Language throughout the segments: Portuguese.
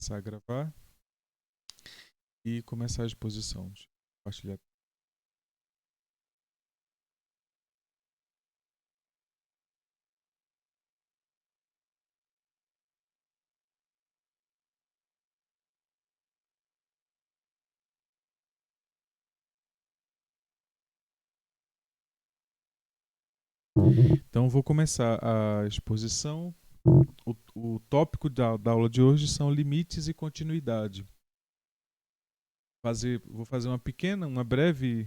Começar a gravar e começar a exposição. Deixa eu compartilhar. Então, vou começar a exposição. O tópico da aula de hoje são limites e continuidade. Vou fazer uma breve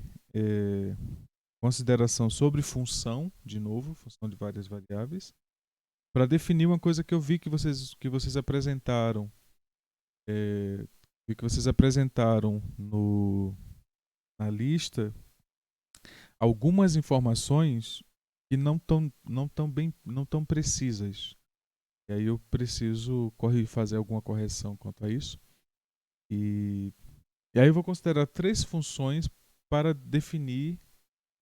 consideração sobre função, de novo, função de várias variáveis, para definir uma coisa que eu vi que vocês apresentaram. Vi que vocês apresentaram na lista algumas informações que não tão precisas. E aí eu preciso fazer alguma correção quanto a isso. E aí eu vou considerar três funções para definir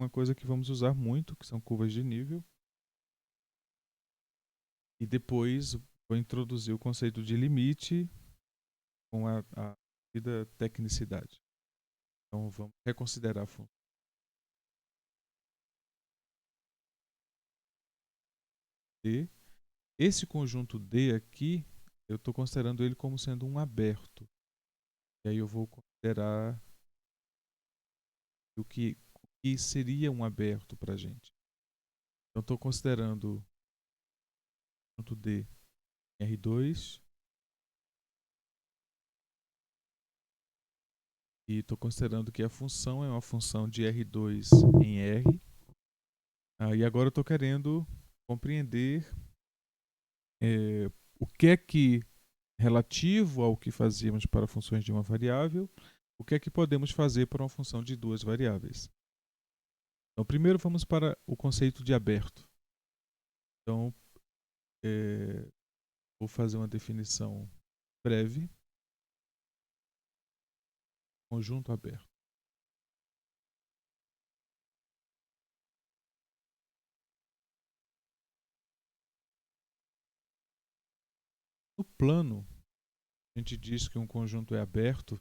uma coisa que vamos usar muito, que são curvas de nível. E depois vou introduzir o conceito de limite com a devida tecnicidade. Então vamos reconsiderar a função. D. Esse conjunto D aqui, eu estou considerando ele como sendo um aberto. E aí eu vou considerar o que seria um aberto para a gente. Então estou considerando o conjunto D em R2 e estou considerando que a função é uma função de R2 em R. E agora eu estou querendo compreender o que relativo ao que fazíamos para funções de uma variável, o que é que podemos fazer para uma função de duas variáveis. Então, primeiro vamos para o conceito de aberto. Então, vou fazer uma definição breve. Conjunto aberto. No plano, a gente diz que um conjunto é aberto.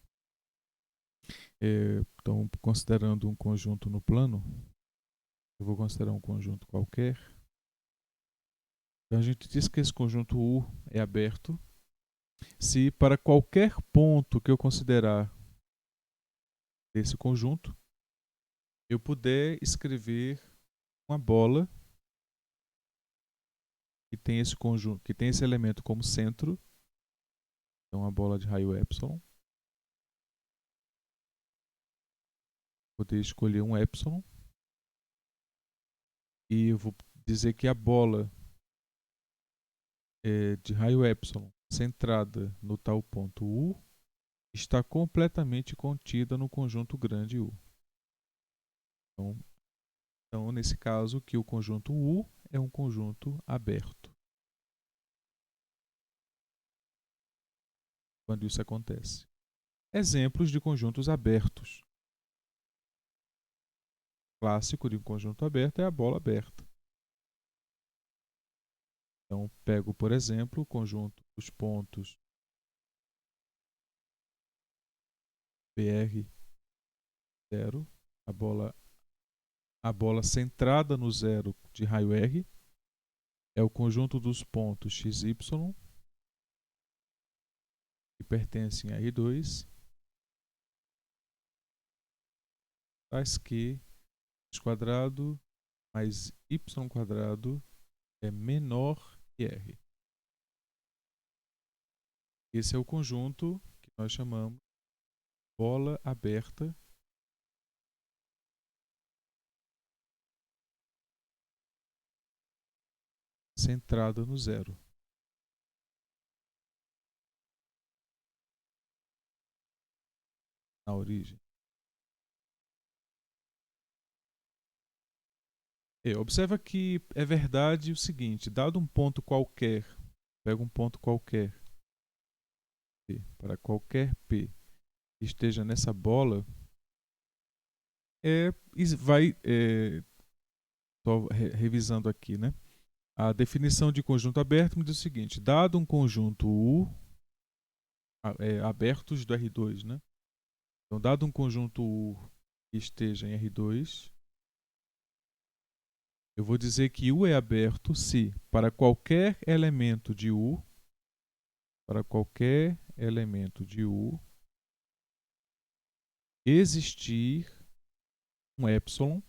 Então, considerando um conjunto no plano, eu vou considerar um conjunto qualquer. Então, a gente diz que esse conjunto U é aberto se para qualquer ponto que eu considerar desse conjunto, eu puder escrever uma bola que tem esse conjunto, que tem esse elemento como centro. Então, uma bola de raio epsilon. Poder escolher um epsilon. E eu vou dizer que a bola de raio epsilon centrada no tal ponto U está completamente contida no conjunto grande U. Então, nesse caso, que o conjunto U é um conjunto aberto. Quando isso acontece. Exemplos de conjuntos abertos. Clássico de um conjunto aberto é a bola aberta. Então, pego, por exemplo, o conjunto dos pontos BR0, a bola centrada no zero de raio R, é o conjunto dos pontos XY, que pertencem a R2, tais que x² mais y² é menor que R. Esse é o conjunto que nós chamamos de bola aberta centrada no zero. Na origem. Observa que é verdade o seguinte, dado um ponto qualquer, pega um ponto qualquer, P, para qualquer P que esteja nessa bola, só revisando aqui, né? A definição de conjunto aberto me diz o seguinte, dado um conjunto U, abertos do R2, né? Então, dado um conjunto U que esteja em R2, eu vou dizer que U é aberto se para qualquer elemento de U, existir um epsilon,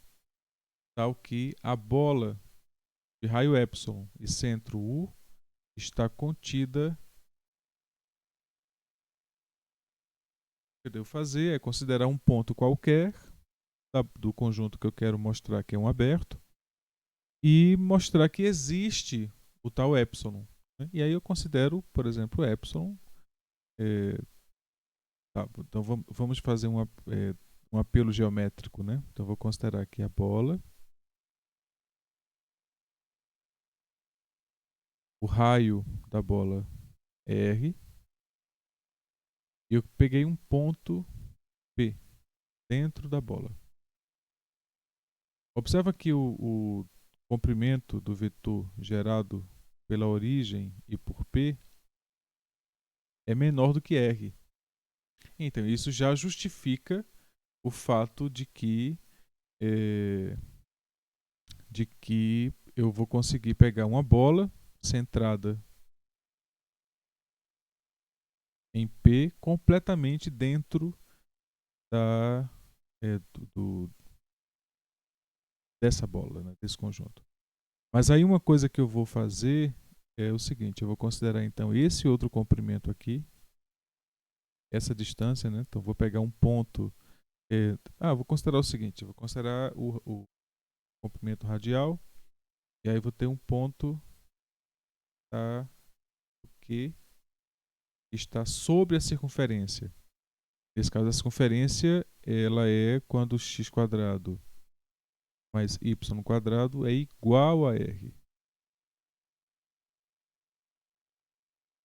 tal que a bola de raio epsilon e centro U está contida. O que eu devo fazer é considerar um ponto qualquer do conjunto que eu quero mostrar que é um aberto e mostrar que existe o tal epsilon, né? E aí eu considero, por exemplo, epsilon. É, tá, então vamos fazer um apelo geométrico, né? Então vou considerar aqui a bola, o raio da bola R, e eu peguei um ponto P dentro da bola. Observa que o comprimento do vetor gerado pela origem e por P é menor do que R. Então, isso já justifica o fato eh, de que eu vou conseguir pegar uma bola centrada em P completamente dentro da, é, dessa bola, né, desse conjunto. Mas aí uma coisa que eu vou fazer é o seguinte: eu vou considerar então esse outro comprimento aqui, essa distância, né? Então vou pegar um ponto. Vou considerar o seguinte: eu vou considerar o comprimento radial, e aí vou ter um ponto, tá, que está sobre a circunferência. Nesse caso, a circunferência ela é quando x quadrado mais y quadrado é igual a r.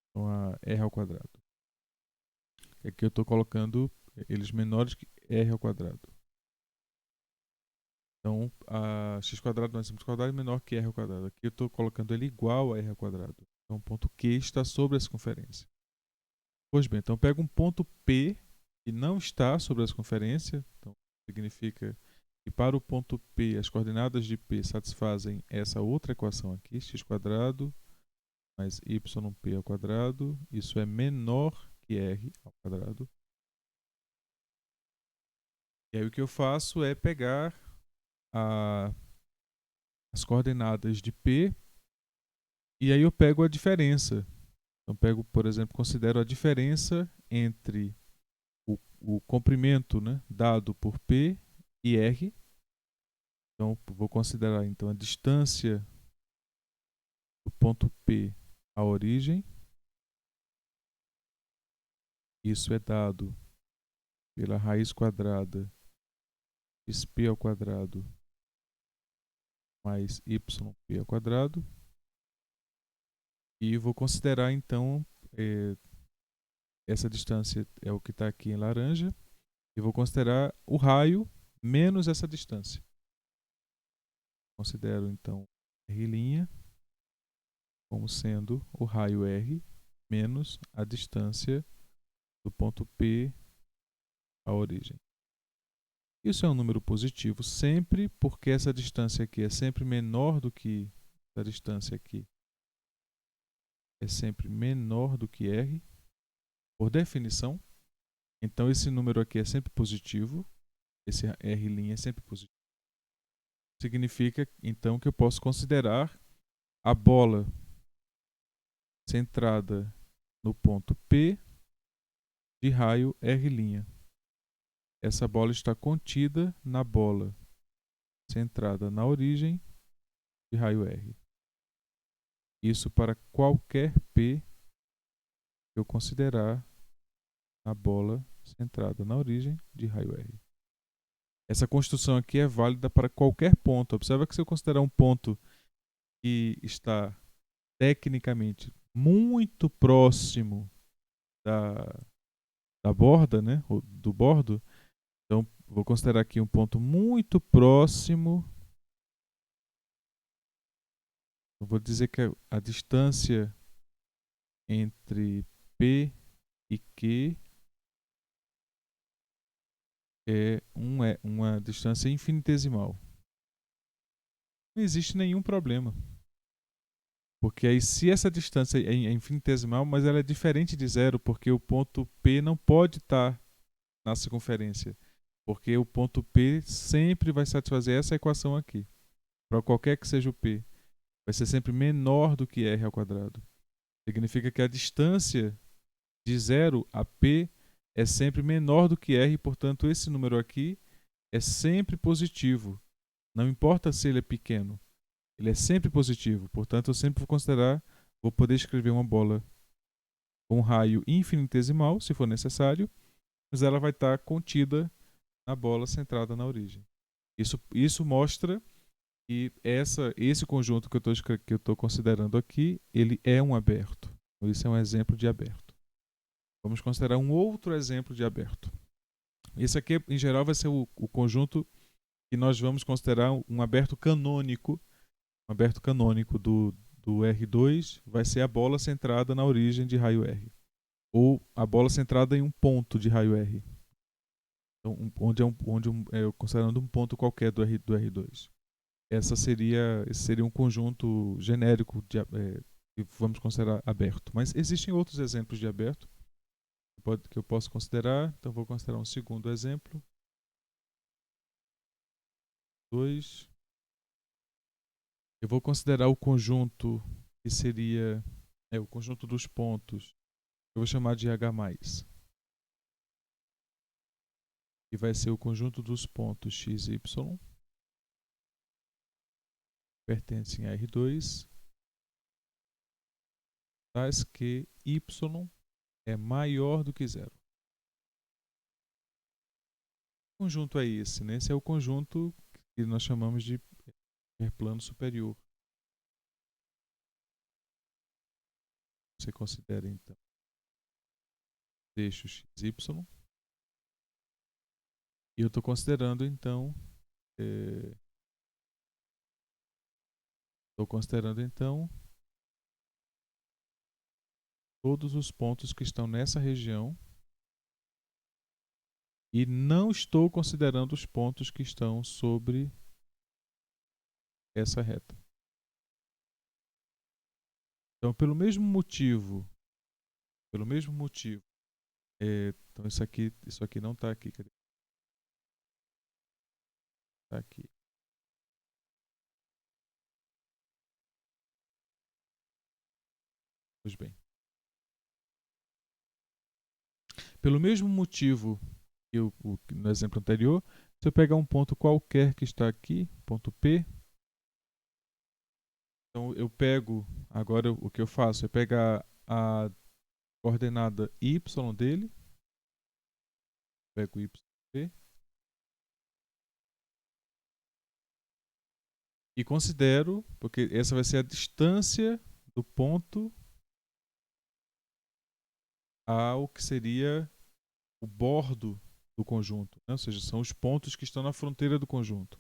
Então, a r ao quadrado. Aqui eu estou colocando eles menores que r ao quadrado. Então, a x quadrado mais y quadrado é menor que r ao quadrado. Aqui eu estou colocando ele igual a r ao quadrado. Então, o ponto Q está sobre a circunferência. Pois bem, então eu pego um ponto P que não está sobre a circunferência. Então, significa que para o ponto P, as coordenadas de P satisfazem essa outra equação aqui, x quadrado mais yp ao quadrado. Isso é menor que r ao quadrado. E aí o que eu faço é pegar as coordenadas de P e aí eu pego a diferença. Então pego, por exemplo, considero a diferença entre o comprimento, né, dado por P e R. Então vou considerar então a distância do ponto P à origem. Isso é dado pela raiz quadrada de P ao quadrado mais yp ao quadrado. E vou considerar então essa distância é o que está aqui em laranja. E vou considerar o raio menos essa distância. Considero então R' como sendo o raio R menos a distância do ponto P à origem. Isso é um número positivo sempre porque essa distância aqui é sempre menor do que essa distância aqui. É sempre menor do que R, por definição. Então esse número aqui é sempre positivo. Esse R' é sempre positivo. Significa então que eu posso considerar a bola centrada no ponto P de raio R'. Essa bola está contida na bola centrada na origem de raio R. Isso para qualquer P que eu considerar na bola centrada na origem de raio R. Essa construção aqui é válida para qualquer ponto. Observa que se eu considerar um ponto que está tecnicamente muito próximo da borda, né, ou do bordo, então vou considerar aqui um ponto muito próximo. Eu vou dizer que a distância entre P e Q é uma distância infinitesimal. Não existe nenhum problema. Porque aí, se essa distância é infinitesimal, mas ela é diferente de zero, porque o ponto P não pode estar na circunferência. Porque o ponto P sempre vai satisfazer essa equação aqui. Para qualquer que seja o P, vai ser sempre menor do que R ao quadrado. Significa que a distância de zero a P é sempre menor do que R, portanto, esse número aqui é sempre positivo. Não importa se ele é pequeno, ele é sempre positivo. Portanto, eu sempre vou poder escrever uma bola com um raio infinitesimal, se for necessário, mas ela vai estar contida na bola centrada na origem. Isso mostra que esse conjunto que eu estou considerando aqui, ele é um aberto. Então, isso é um exemplo de aberto. Vamos considerar um outro exemplo de aberto. Esse aqui, em geral, vai ser o conjunto que nós vamos considerar um aberto canônico. Um aberto canônico do R2 vai ser a bola centrada na origem de raio R. Ou a bola centrada em um ponto de raio R. Então, considerando um ponto qualquer do R2. Esse seria um conjunto genérico que vamos considerar aberto. Mas existem outros exemplos de aberto que eu posso considerar. Então, vou considerar um segundo exemplo. 2. Eu vou considerar o conjunto que seria o conjunto dos pontos. Eu vou chamar de H+. E vai ser o conjunto dos pontos x e y. Pertencem a R2. Tais que y é maior do que zero. Que conjunto é esse? Né? Esse é o conjunto que nós chamamos de hiperplano superior. Você considera então eixo x, y. E eu estou considerando então todos os pontos que estão nessa região e não estou considerando os pontos que estão sobre essa reta. Então, pelo mesmo motivo, então isso aqui não está aqui, cadê? Está aqui. Pois bem. Pelo mesmo motivo que no exemplo anterior, se eu pegar um ponto qualquer que está aqui, ponto P, então eu pego, agora o que eu faço é pegar a coordenada y dele, pego y e considero, porque essa vai ser a distância do ponto ao que seria o bordo do conjunto, né? Ou seja, são os pontos que estão na fronteira do conjunto.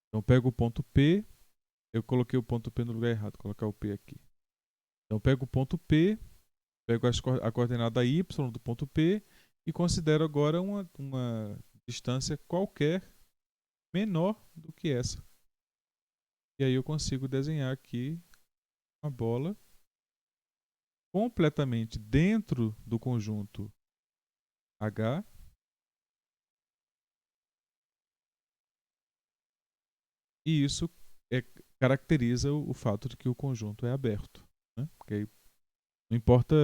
Então eu pego o ponto P, eu coloquei o ponto P no lugar errado, vou colocar o P aqui. Então eu pego o ponto P, pego a coordenada y do ponto P e considero agora uma distância qualquer menor do que essa. E aí eu consigo desenhar aqui uma bola completamente dentro do conjunto H. E isso caracteriza o fato de que o conjunto é aberto. Né? Porque aí não importa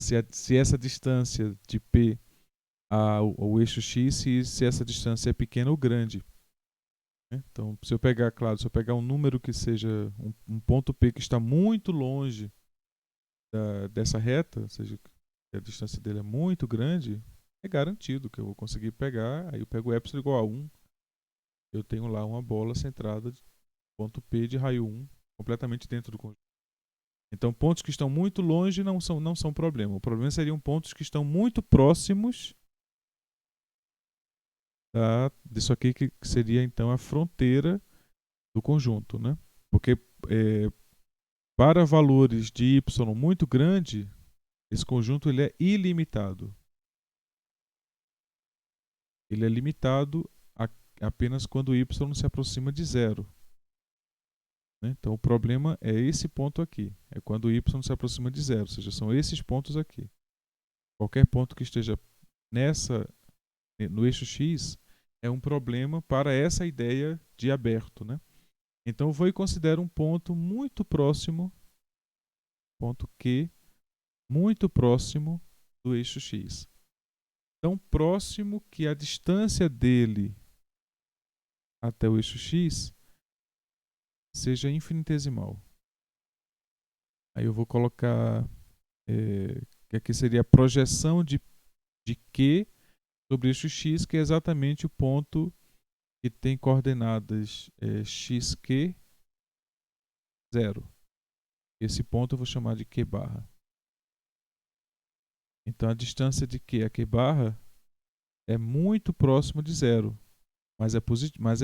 se essa distância de P ao eixo X, se essa distância é pequena ou grande. Né? Então, se eu pegar um número que seja um ponto P que está muito longe dessa reta, ou seja, que a distância dele é muito grande, é garantido que eu vou conseguir pegar, aí eu pego epsilon igual a 1, eu tenho lá uma bola centrada de ponto P de raio 1, completamente dentro do conjunto. Então, pontos que estão muito longe não são problema. O problema seriam pontos que estão muito próximos disso aqui, que seria então a fronteira do conjunto. Né? Porque para valores de y muito grande, Esse conjunto ele é ilimitado. Ele é limitado apenas quando y se aproxima de zero. Né? Então o problema é esse ponto aqui. É quando y se aproxima de zero. Ou seja, são esses pontos aqui. Qualquer ponto que esteja no eixo x é um problema para essa ideia de aberto. Né? Então eu vou e considero um ponto muito próximo, ponto Q, muito próximo do eixo x. Tão próximo que a distância dele até o eixo x seja infinitesimal. Aí eu vou colocar que aqui seria a projeção de Q sobre o eixo x, que é exatamente o ponto que tem coordenadas xq, 0. Esse ponto eu vou chamar de Q barra. Então a distância de Q a Q barra é muito próxima de zero, mas é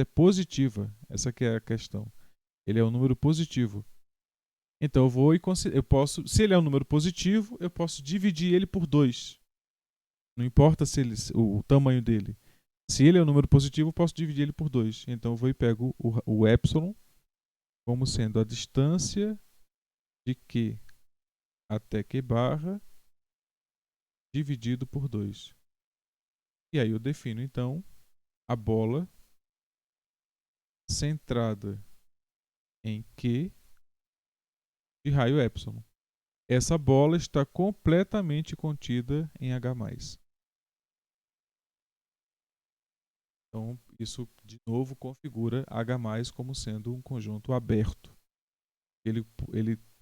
positiva. Essa que é a questão. Ele é um número positivo. Então eu vou e eu posso, se ele é um número positivo, eu posso dividir ele por 2. Não importa se o tamanho dele. Se ele é um número positivo, eu posso dividir ele por 2. Então eu vou e pego o epsilon como sendo a distância de Q até Q barra dividido por 2. E aí eu defino então a bola centrada em Q de raio epsilon. Essa bola está completamente contida em H+. Então, isso de novo configura H+ como sendo um conjunto aberto. Ele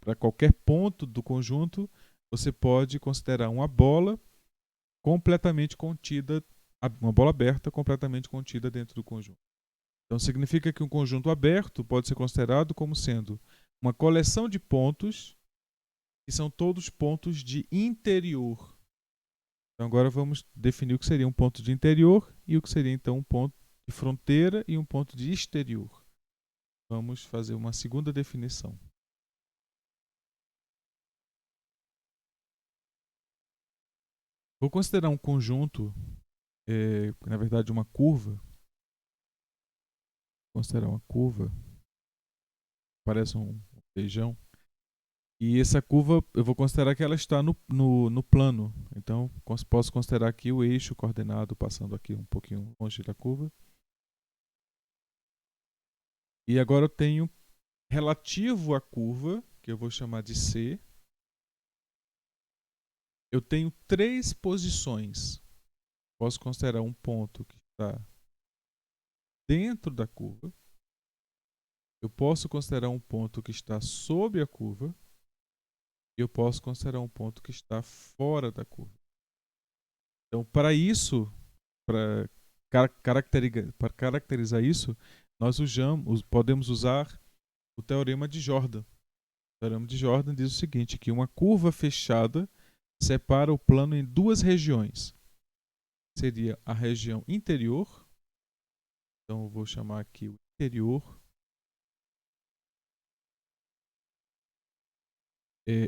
para qualquer ponto do conjunto, você pode considerar uma bola completamente contida, uma bola aberta completamente contida dentro do conjunto. Então, significa que um conjunto aberto pode ser considerado como sendo uma coleção de pontos que são todos pontos de interior. Então agora vamos definir o que seria um ponto de interior e o que seria então um ponto de fronteira e um ponto de exterior. Vamos fazer uma segunda definição. Vou considerar um conjunto, na verdade uma curva. Vou considerar uma curva, parece um feijão. E essa curva, eu vou considerar que ela está no plano. Então, posso considerar aqui o eixo coordenado passando aqui um pouquinho longe da curva. E agora eu tenho relativo à curva, que eu vou chamar de C. Eu tenho 3 posições. Posso considerar um ponto que está dentro da curva. Eu posso considerar um ponto que está sobre a curva. E eu posso considerar um ponto que está fora da curva. Então, para isso, para caracterizar isso, nós podemos usar o teorema de Jordan. O teorema de Jordan diz o seguinte, que uma curva fechada separa o plano em 2 regiões. Seria a região interior. Então eu vou chamar aqui o interior.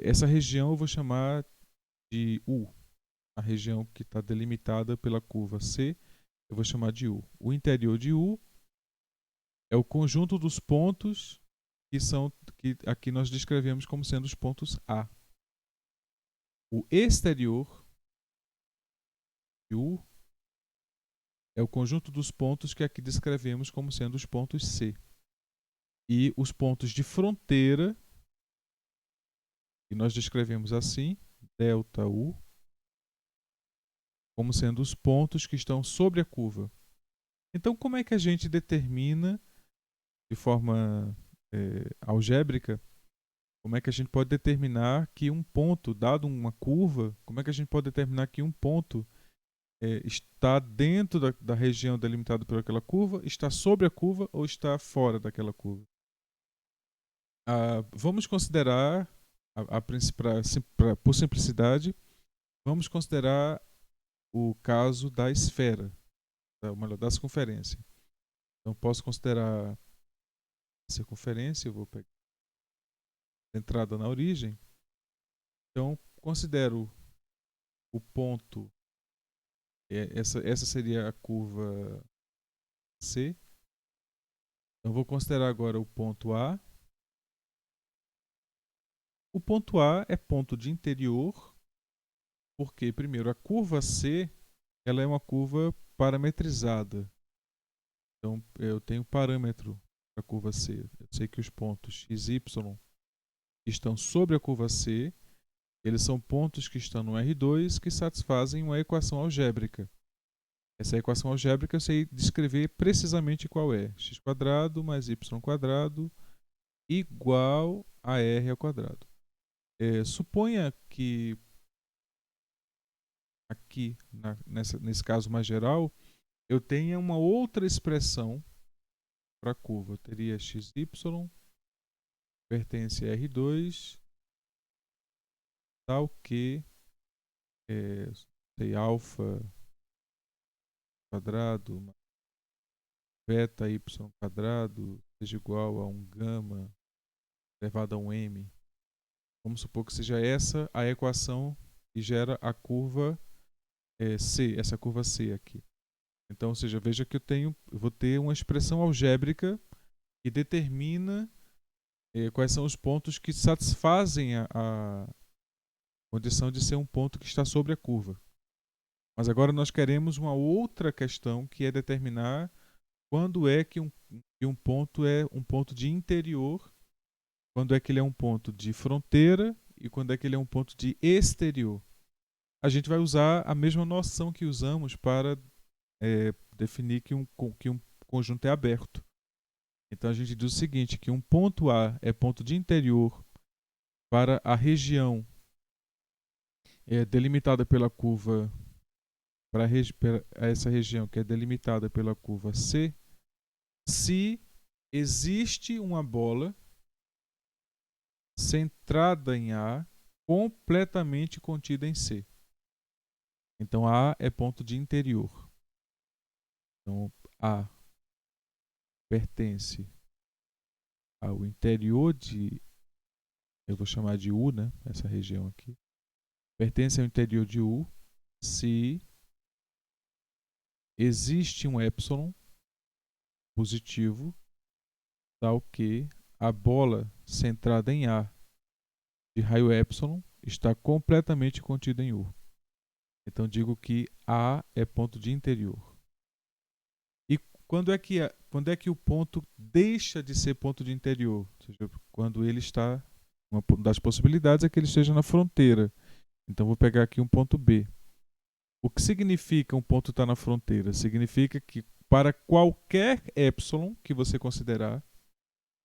Essa região eu vou chamar de U. A região que está delimitada pela curva C, eu vou chamar de U. O interior de U é o conjunto dos pontos que aqui nós descrevemos como sendo os pontos A. O exterior de U é o conjunto dos pontos que aqui descrevemos como sendo os pontos C. E os pontos de fronteira, que nós descrevemos assim, delta U, como sendo os pontos que estão sobre a curva. Então, como é que a gente determina, de forma algébrica, como é que a gente pode determinar que um ponto, dado uma curva, como é que a gente pode determinar que um ponto está dentro da região delimitada por aquela curva, está sobre a curva ou está fora daquela curva? Vamos considerar, por simplicidade, vamos considerar o caso da esfera, da circunferência. Então, posso considerar a circunferência, eu vou pegar a entrada na origem. Então, considero o ponto, essa seria a curva C. Então, vou considerar agora o ponto A. O ponto A é ponto de interior, porque, primeiro, a curva C ela é uma curva parametrizada. Então, eu tenho parâmetro para a curva C. Eu sei que os pontos x, y que estão sobre a curva C, eles são pontos que estão no R2 que satisfazem uma equação algébrica. Essa equação algébrica eu sei descrever precisamente qual é. X² mais y² igual a r ao quadrado. Suponha que aqui, nesse caso mais geral, eu tenha uma outra expressão para a curva. Eu teria xy pertence a R2, tal que sei, alfa quadrado mais beta y quadrado seja igual a um gama elevado a um m. Vamos supor que seja essa a equação que gera a curva C, essa curva C aqui. Então, ou seja, veja que eu vou ter uma expressão algébrica que determina quais são os pontos que satisfazem a condição de ser um ponto que está sobre a curva. Mas agora nós queremos uma outra questão, que é determinar quando é que um ponto é um ponto de interior, quando é que ele é um ponto de fronteira e quando é que ele é um ponto de exterior. A gente vai usar a mesma noção que usamos para definir que um conjunto é aberto. Então a gente diz o seguinte, que um ponto A é ponto de interior para a região delimitada pela curva, para essa região que é delimitada pela curva C, se existe uma bola centrada em A completamente contida em C. Então A é ponto de interior. Então A pertence ao interior de, eu vou chamar de U, né? Essa região aqui. Pertence ao interior de U se existe um epsilon positivo, tal que a bola centrada em A de raio epsilon está completamente contida em U. Então digo que A é ponto de interior. E quando é que o ponto deixa de ser ponto de interior? Ou seja, quando ele está, uma das possibilidades é que ele esteja na fronteira. Então vou pegar aqui um ponto B. O que significa um ponto estar na fronteira? Significa que para qualquer epsilon que você considerar,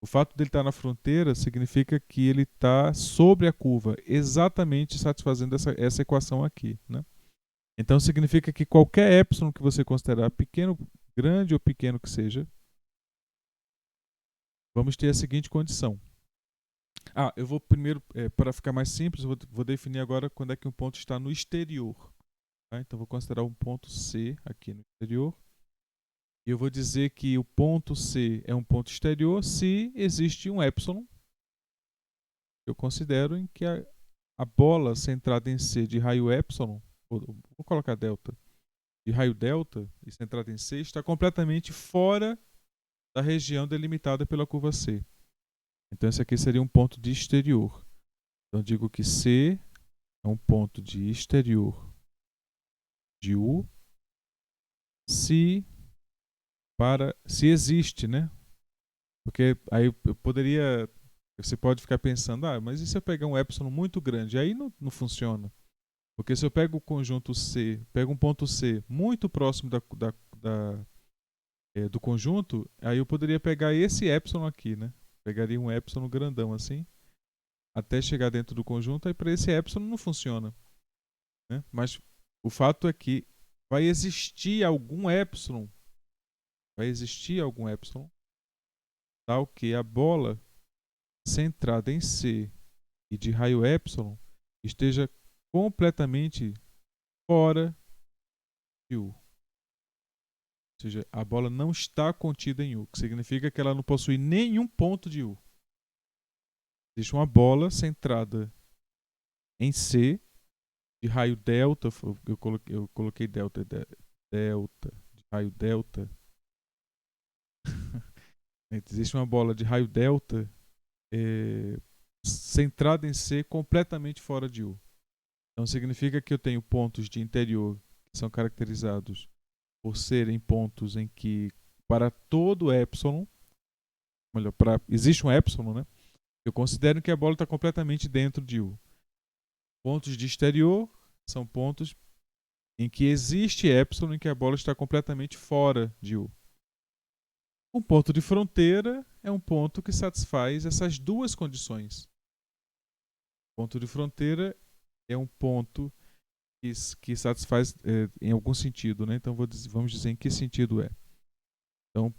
o fato dele estar na fronteira significa que ele está sobre a curva, exatamente satisfazendo essa equação aqui, né? Então significa que qualquer epsilon que você considerar pequeno, grande ou pequeno que seja, vamos ter a seguinte condição. Eu vou primeiro, para ficar mais simples, vou definir agora quando é que um ponto está no exterior. Tá? Então vou considerar um ponto C aqui no exterior. E eu vou dizer que o ponto C é um ponto exterior se existe um epsilon. Eu considero em que a bola centrada em C de raio epsilon, vou colocar delta, de raio delta e centrada em C, está completamente fora da região delimitada pela curva C. Então esse aqui seria um ponto de exterior. Então digo que C é um ponto de exterior de U se existe, né? Porque aí eu poderia, você pode ficar pensando, mas e se eu pegar um epsilon muito grande? Aí não funciona. Porque se eu pego o conjunto C, pego um ponto C muito próximo do conjunto, aí eu poderia pegar esse epsilon aqui, né? Pegaria um epsilon grandão assim, até chegar dentro do conjunto, aí para esse epsilon não funciona, né? Mas o fato é que vai existir algum epsilon, tal que a bola centrada em C e de raio epsilon esteja completamente fora de U. Ou seja, a bola não está contida em U, que significa que ela não possui nenhum ponto de U. Existe uma bola centrada em C de raio delta, eu coloquei delta, delta, de raio delta. Existe uma bola de raio delta centrada em C completamente fora de U. Então significa que eu tenho pontos de interior que são caracterizados por serem pontos em que para todo epsilon, melhor, existe um epsilon, né? Eu considero que a bola está completamente dentro de U. Pontos de exterior são pontos em que existe epsilon em que a bola está completamente fora de U. Um ponto de fronteira é um ponto que satisfaz essas duas condições. Ponto de fronteira é um ponto que satisfaz em algum sentido, né? Então vamos dizer em que sentido é. Então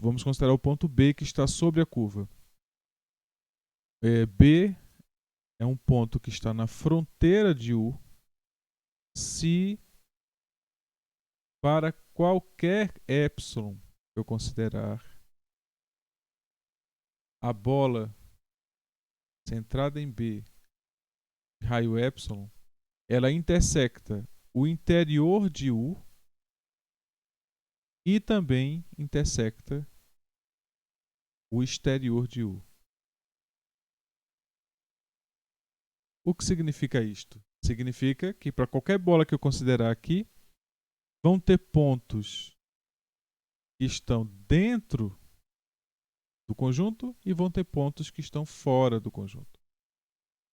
vamos considerar o ponto B que está sobre a curva. B é um ponto que está na fronteira de U se para qualquer epsilon eu considerar a bola centrada em B, raio epsilon, ela intersecta o interior de U e também intersecta o exterior de U. O que significa isto? Significa que para qualquer bola que eu considerar aqui, vão ter pontos que estão dentro do conjunto e vão ter pontos que estão fora do conjunto.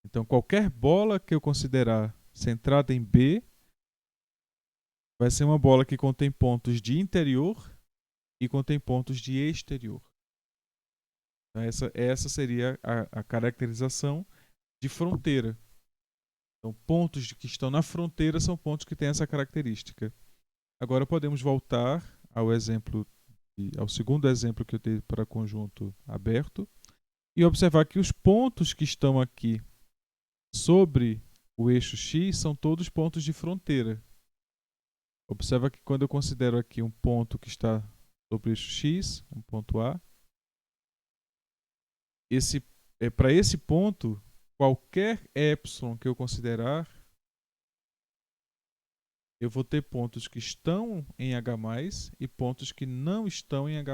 Então, qualquer bola que eu considerar centrada em B vai ser uma bola que contém pontos de interior e contém pontos de exterior. Então, essa seria a caracterização de fronteira. Então, pontos que estão na fronteira são pontos que têm essa característica. Agora podemos voltar ao segundo exemplo que eu dei para conjunto aberto e observar que os pontos que estão aqui sobre o eixo X são todos pontos de fronteira. Observa que quando eu considero aqui um ponto que está sobre o eixo X, um ponto A, para esse ponto, qualquer epsilon que eu considerar, eu vou ter pontos que estão em H+, e pontos que não estão em H+.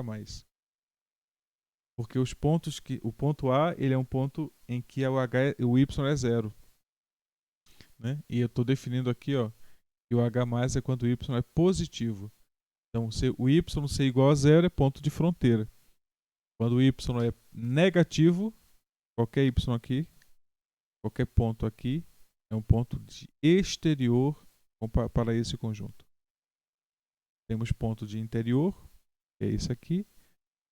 Porque o ponto A ele é um ponto em que o Y é 0. Né? E eu estou definindo aqui que o H+ é quando o Y é positivo. Então, se o Y ser igual a 0 é ponto de fronteira. Quando o Y é negativo, qualquer Y aqui, qualquer ponto aqui, é um ponto de exterior para esse conjunto. Temos ponto de interior, que é esse aqui.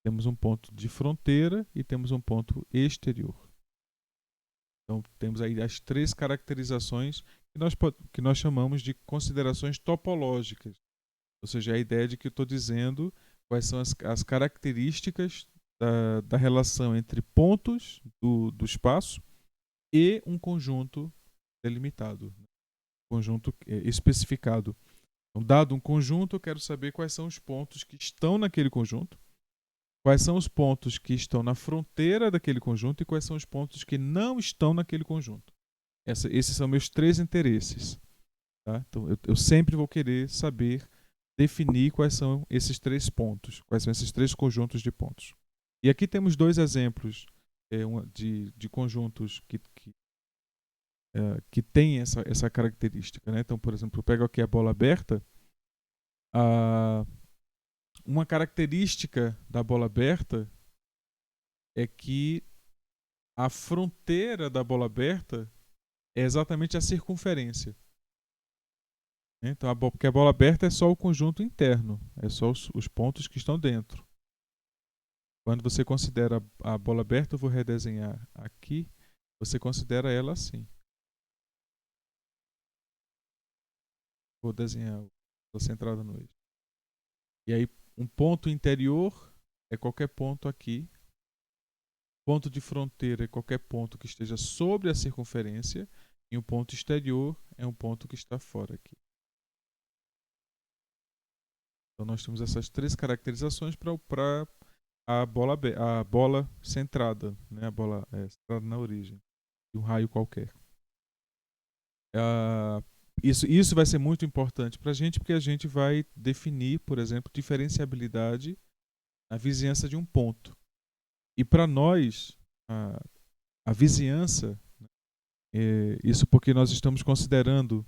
Temos um ponto de fronteira e temos um ponto exterior. Então, temos aí as três caracterizações que nós chamamos de considerações topológicas. Ou seja, a ideia de que eu estou dizendo quais são as características da relação entre pontos do espaço e um conjunto delimitado, conjunto especificado. Então, dado um conjunto, eu quero saber quais são os pontos que estão naquele conjunto, quais são os pontos que estão na fronteira daquele conjunto e quais são os pontos que não estão naquele conjunto. Esses são meus três interesses. Tá? Então, eu sempre vou querer saber definir quais são esses três pontos, quais são esses três conjuntos de pontos. E aqui temos dois exemplos de conjuntos que têm essa característica. Né? Então, por exemplo, eu pego aqui a bola aberta. Uma característica da bola aberta é que a fronteira da bola aberta é exatamente a circunferência. Então, porque a bola aberta é só o conjunto interno, é só os pontos que estão dentro. Quando você considera a bola aberta, eu vou redesenhar aqui, você considera ela assim. Vou desenhar a centrada no eixo. E aí, um ponto interior é qualquer ponto aqui. Ponto de fronteira é qualquer ponto que esteja sobre a circunferência. E um ponto exterior é um ponto que está fora aqui. Então, nós temos essas três caracterizações para a bola centrada, né? A bola centrada na origem de um raio qualquer. isso vai ser muito importante para a gente, porque a gente vai definir, por exemplo, diferenciabilidade na vizinhança de um ponto. E para nós, a vizinhança, isso porque nós estamos considerando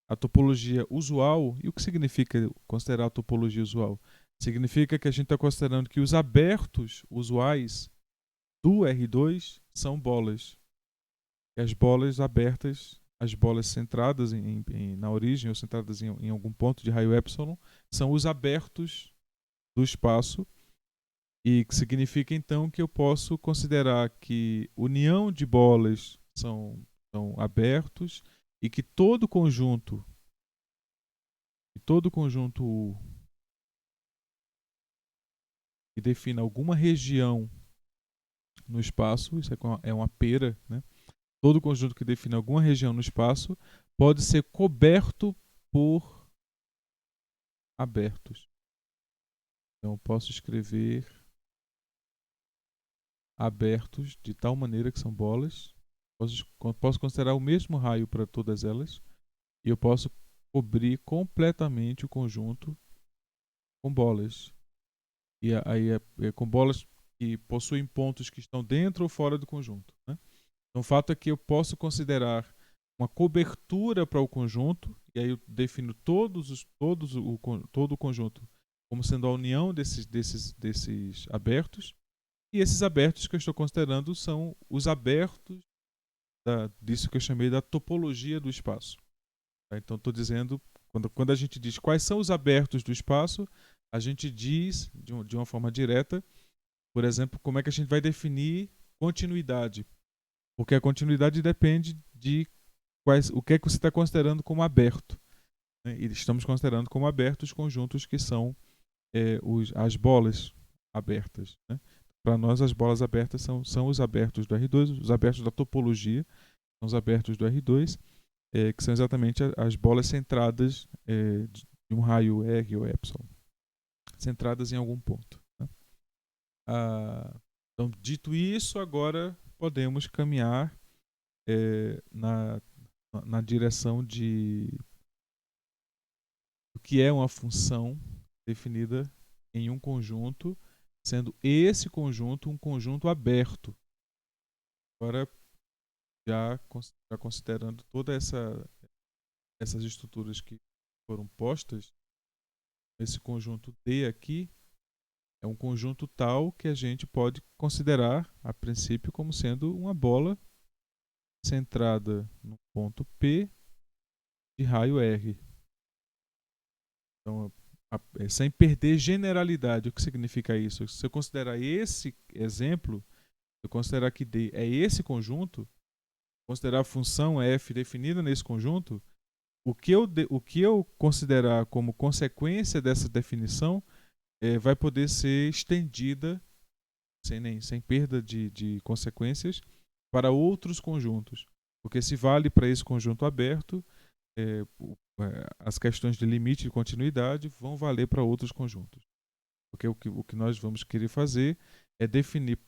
a topologia usual. E o que significa considerar a topologia usual? Significa que a gente está considerando que os abertos usuais do R2 são bolas. E as bolas abertas, as bolas centradas na origem ou centradas em algum ponto de raio epsilon, são os abertos do espaço. E que significa então que eu posso considerar que união de bolas são abertos e que todo conjunto U que defina alguma região no espaço, isso é uma pera, né? Todo conjunto que define alguma região no espaço pode ser coberto por abertos. Então eu posso escrever abertos de tal maneira que são bolas. Posso considerar o mesmo raio para todas elas e eu posso cobrir completamente o conjunto com bolas. E aí é com bolas que possuem pontos que estão dentro ou fora do conjunto, né? Então, o fato é que eu posso considerar uma cobertura para o conjunto, e aí eu defino todo o conjunto como sendo a união desses abertos, e esses abertos que eu estou considerando são os abertos disso que eu chamei da topologia do espaço. Tá? Então, estou dizendo, quando a gente diz quais são os abertos do espaço, a gente diz de uma forma direta, por exemplo, como é que a gente vai definir continuidade. Porque a continuidade depende de o que é que você está considerando como aberto. Né? E estamos considerando como abertos conjuntos que são as bolas abertas. Né? Para nós, as bolas abertas são os abertos do R2, os abertos da topologia, são os abertos do R2, que são exatamente as bolas centradas de um raio R ou epsilon, centradas em algum ponto. Né? Então, dito isso, agora podemos caminhar na direção de o que é uma função definida em um conjunto, sendo esse conjunto um conjunto aberto. Agora, já considerando todas essas estruturas que foram postas, esse conjunto D aqui é um conjunto tal que a gente pode considerar, a princípio, como sendo uma bola centrada no ponto P de raio R. Então, sem perder generalidade. O que significa isso? Se eu considerar esse exemplo, se eu considerar que D é esse conjunto, considerar a função f definida nesse conjunto, o que eu considerar como consequência dessa definição vai poder ser estendida sem perda de consequências para outros conjuntos. Porque se vale para esse conjunto aberto, as questões de limite e continuidade vão valer para outros conjuntos. Porque o que nós vamos querer fazer é definir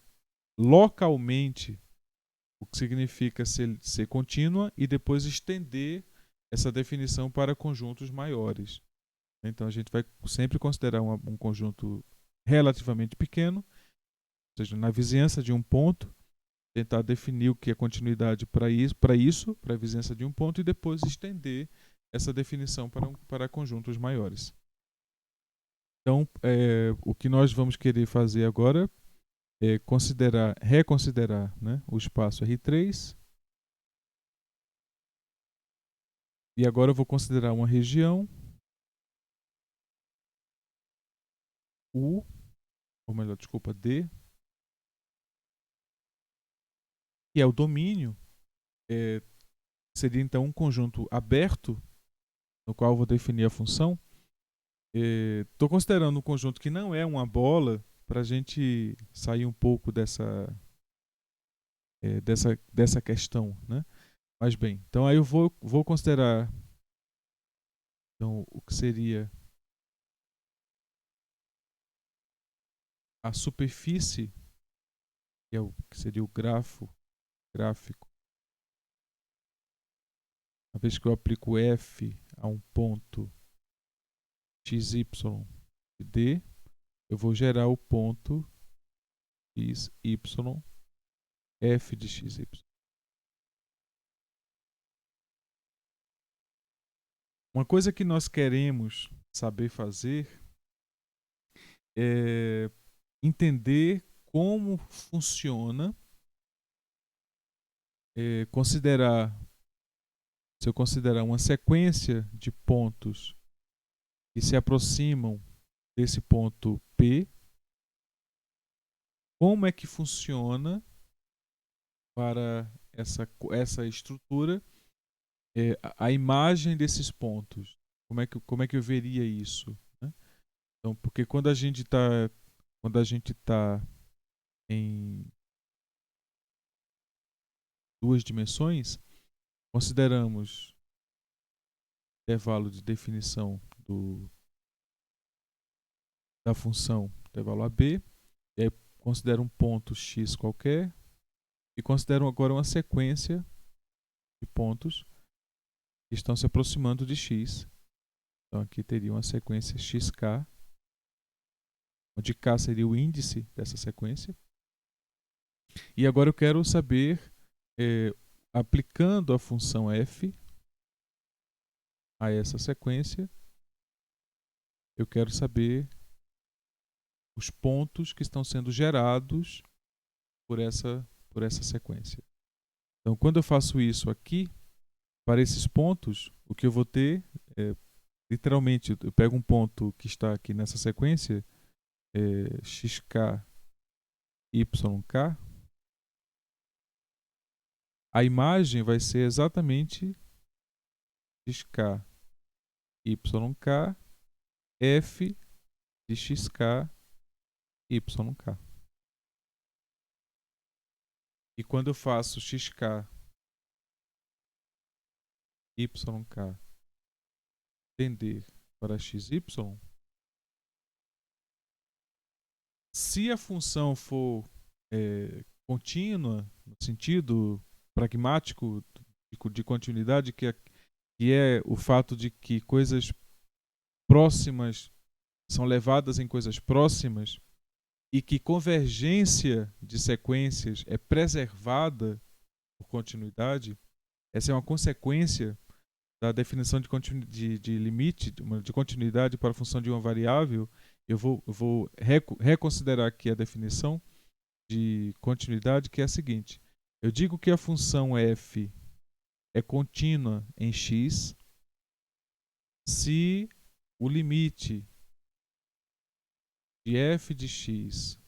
localmente o que significa ser contínua e depois estender essa definição para conjuntos maiores. Então a gente vai sempre considerar um conjunto relativamente pequeno, ou seja, na vizinhança de um ponto, tentar definir o que é continuidade para a vizinhança de um ponto, e depois estender essa definição para conjuntos maiores. Então, o que nós vamos querer fazer agora é reconsiderar, né, o espaço R3. E agora eu vou considerar uma região U, ou melhor, desculpa, D, que é o domínio, seria então um conjunto aberto, no qual eu vou definir a função. Estou considerando um conjunto que não é uma bola, para a gente sair um pouco dessa questão, né? Mas bem, então aí eu vou considerar então, o que seria a superfície, que seria o gráfico uma vez que eu aplico f a um ponto xy de D, eu vou gerar o ponto xy f de xy. Uma coisa que nós queremos saber fazer é entender como funciona, se eu considerar uma sequência de pontos que se aproximam desse ponto P, como é que funciona para essa estrutura a imagem desses pontos. Como é que eu veria isso? Né? Então, porque quando a gente tá em duas dimensões, consideramos intervalo de definição da função intervalo AB, e aí considero um ponto x qualquer, e considero agora uma sequência de pontos que estão se aproximando de x. Então aqui teria uma sequência xk, onde k seria o índice dessa sequência. E agora eu quero saber, aplicando a função f a essa sequência, eu quero saber os pontos que estão sendo gerados por essa sequência. Então, quando eu faço isso aqui, para esses pontos, o que eu vou ter é, literalmente, eu pego um ponto que está aqui nessa sequência, xk, yk, a imagem vai ser exatamente xk, yk, f de xk, yk. E quando eu faço xk, yk tender para xy, se a função for contínua, no sentido pragmático de continuidade, que é o fato de que coisas próximas são levadas em coisas próximas e que convergência de sequências é preservada por continuidade, essa é uma consequência da definição de limite, de continuidade para a função de uma variável. Eu vou reconsiderar aqui a definição de continuidade, que é a seguinte. Eu digo que a função f é contínua em x se o limite de f de x,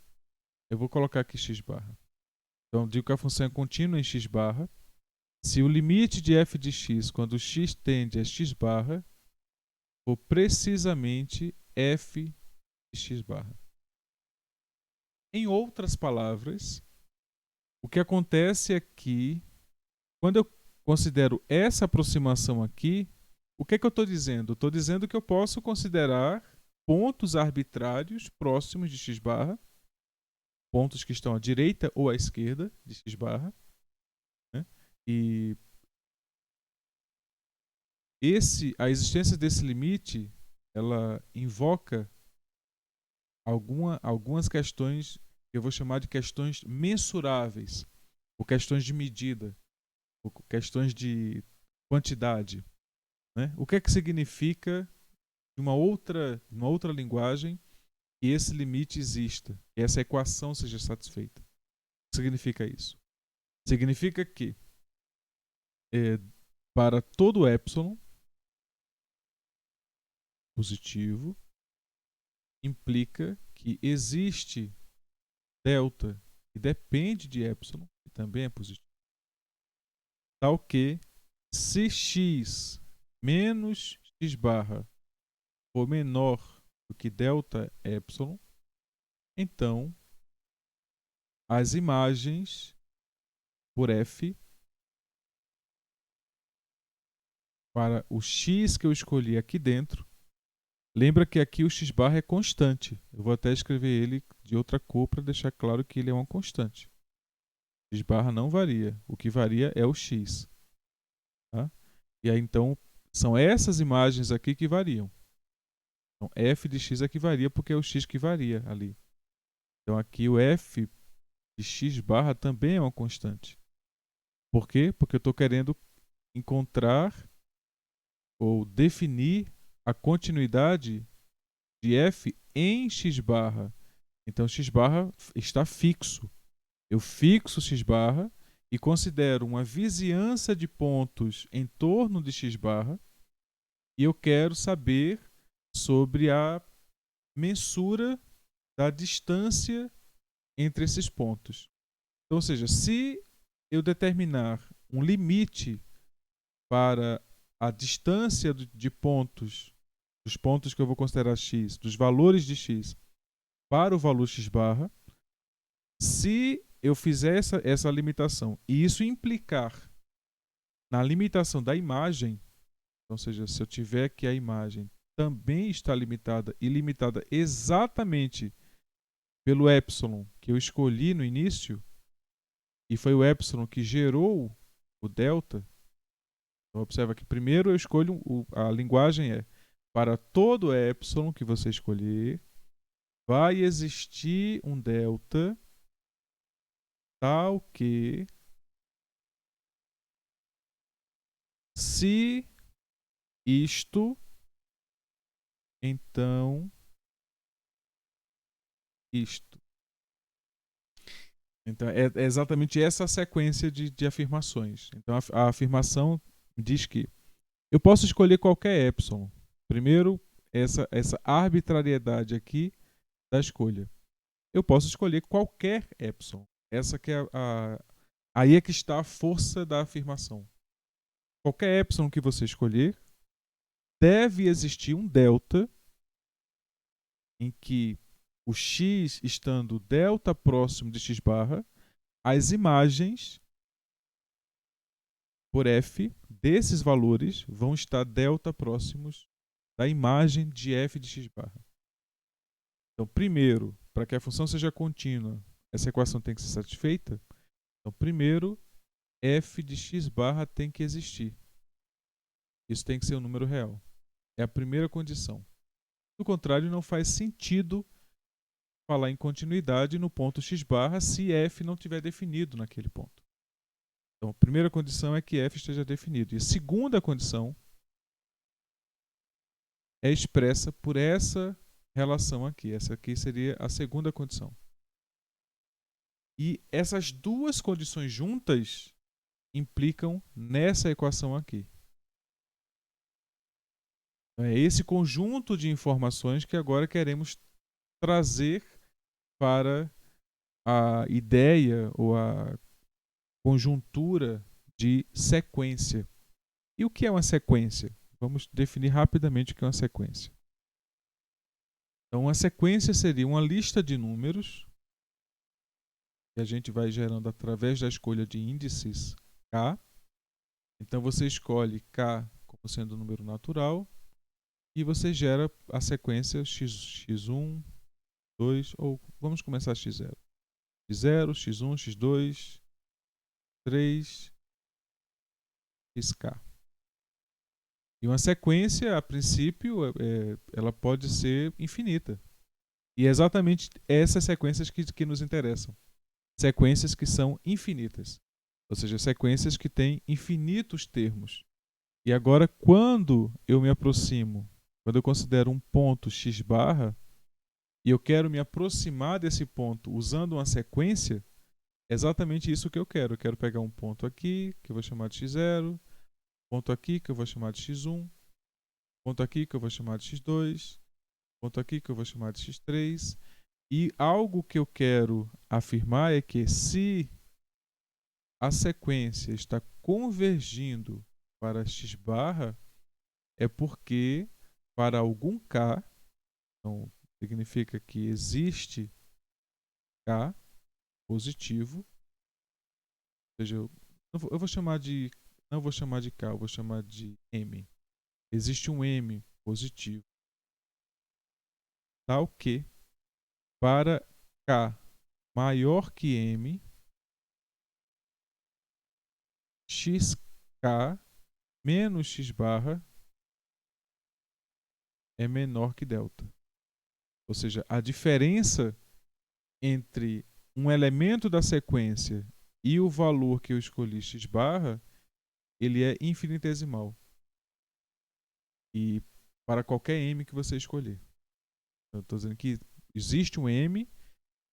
eu vou colocar aqui x barra. Então, eu digo que a função é contínua em x barra se o limite de f de x, quando x tende a x barra, for precisamente f de x barra. Em outras palavras, o que acontece é que, quando eu considero essa aproximação aqui, o que é que eu estou dizendo? Estou dizendo que eu posso considerar pontos arbitrários próximos de x barra, pontos que estão à direita ou à esquerda de x barra, né? E a existência desse limite, ela invoca algumas questões que eu vou chamar de questões mensuráveis, ou questões de medida, ou questões de quantidade. Né? O que é que significa, de uma outra linguagem, que esse limite exista, que essa equação seja satisfeita? O que significa isso? Significa que, para todo epsilon positivo, implica que existe delta que depende de epsilon, que também é positivo, tal que se x menos x barra for menor do que delta epsilon, então as imagens por f para o x que eu escolhi aqui dentro, lembra que aqui o x barra é constante. Eu vou até escrever ele de outra cor para deixar claro que ele é uma constante. X barra não varia. O que varia é o x. Tá? E aí, então, são essas imagens aqui que variam. Então, f de x é que varia porque é o x que varia ali. Então, aqui o f de x barra também é uma constante. Por quê? Porque eu estou querendo encontrar ou definir a continuidade de f em x barra. Então, x barra está fixo. Eu fixo x barra e considero uma vizinhança de pontos em torno de x barra e eu quero saber sobre a mensura da distância entre esses pontos. Então, ou seja, se eu determinar um limite para a distância de pontos, dos pontos que eu vou considerar x, dos valores de x para o valor x barra, se eu fizer essa limitação e isso implicar na limitação da imagem, então, ou seja, se eu tiver que a imagem também está limitada e limitada exatamente pelo epsilon que eu escolhi no início, e foi o epsilon que gerou o delta. Então, observa que primeiro eu escolho, a linguagem é para todo epsilon que você escolher, vai existir um delta tal que se isto, então isto. Então é exatamente essa sequência de afirmações. Então a afirmação diz que eu posso escolher qualquer epsilon. Primeiro, essa arbitrariedade aqui da escolha. Eu posso escolher qualquer epsilon. Essa que é aí é que está a força da afirmação. Qualquer epsilon que você escolher, deve existir um delta em que o x estando delta próximo de x barra, as imagens por f desses valores vão estar delta próximos da imagem de f de x barra. Então, primeiro, para que a função seja contínua, essa equação tem que ser satisfeita. Então, primeiro, f de x barra tem que existir. Isso tem que ser um número real. É a primeira condição. Do contrário, não faz sentido falar em continuidade no ponto x barra se f não estiver definido naquele ponto. Então, a primeira condição é que f esteja definido. E a segunda condição é expressa por essa relação aqui. Essa aqui seria a segunda condição. E essas duas condições juntas implicam nessa equação aqui. Então, é esse conjunto de informações que agora queremos trazer para a ideia ou a conjuntura de sequência. E o que é uma sequência? Vamos definir rapidamente o que é uma sequência. Então, uma sequência seria uma lista de números que a gente vai gerando através da escolha de índices k. Então, você escolhe k como sendo um número natural e você gera a sequência x1, 2, ou vamos começar x0. x0, x1, x2, 3, xk. E uma sequência, a princípio, ela pode ser infinita. E é exatamente essas sequências que nos interessam. Sequências que são infinitas. Ou seja, sequências que têm infinitos termos. E agora, quando eu me aproximo, quando eu considero um ponto x barra, e eu quero me aproximar desse ponto usando uma sequência, é exatamente isso que eu quero. Eu quero pegar um ponto aqui, que eu vou chamar de x0, ponto aqui, que eu vou chamar de x1, ponto aqui, que eu vou chamar de x2, ponto aqui, que eu vou chamar de x3. E algo que eu quero afirmar é que se a sequência está convergindo para x barra, é porque para algum k, então significa que existe k positivo, ou seja, eu vou chamar de, não vou chamar de k, eu vou chamar de m. Existe um m positivo, tal que para k maior que m, xk menos x barra é menor que delta. Ou seja, a diferença entre um elemento da sequência e o valor que eu escolhi x barra, ele é infinitesimal. E para qualquer m que você escolher. Eu estou dizendo que existe um m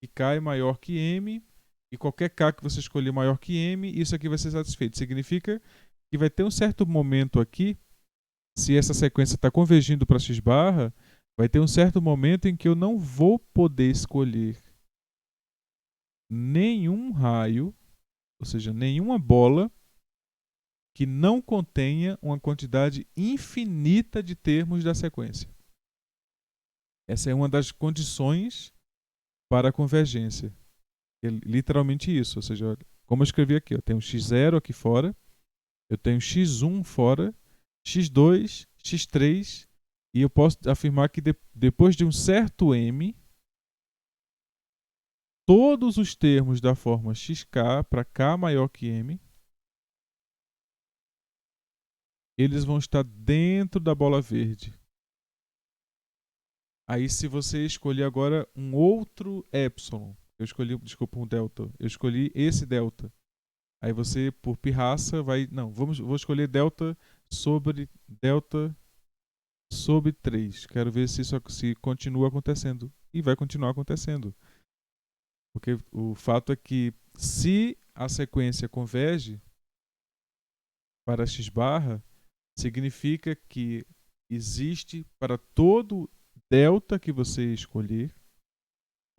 que k é maior que m, e qualquer k que você escolher maior que m, isso aqui vai ser satisfeito. Significa que vai ter um certo momento aqui, se essa sequência está convergindo para x barra, vai ter um certo momento em que eu não vou poder escolher nenhum raio, ou seja, nenhuma bola que não contenha uma quantidade infinita de termos da sequência. Essa é uma das condições para a convergência. É literalmente isso, ou seja, como eu escrevi aqui, eu tenho x0 aqui fora, eu tenho x1 fora, x2, x3, e eu posso afirmar que depois de um certo m, todos os termos da forma xk para k maior que m, eles vão estar dentro da bola verde. Aí se você escolher agora um outro epsilon, eu escolhi, desculpa, um delta, eu escolhi esse delta. Aí você, por pirraça, vai... Não, vou escolher delta sobre 3. Quero ver se isso se continua acontecendo. E vai continuar acontecendo. Porque o fato é que se a sequência converge para x barra, significa que existe para todo delta que você escolher,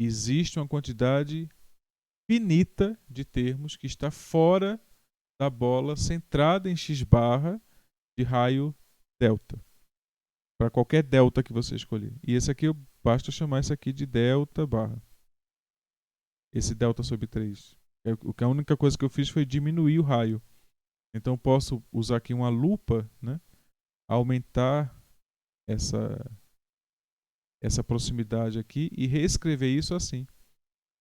existe uma quantidade finita de termos que está fora da bola centrada em x barra de raio delta. Para qualquer delta que você escolher. E esse aqui, basta chamar isso aqui de delta barra. Esse delta sobre 3. A única coisa que eu fiz foi diminuir o raio. Então eu posso usar aqui uma lupa, né? Aumentar essa proximidade aqui e reescrever isso assim.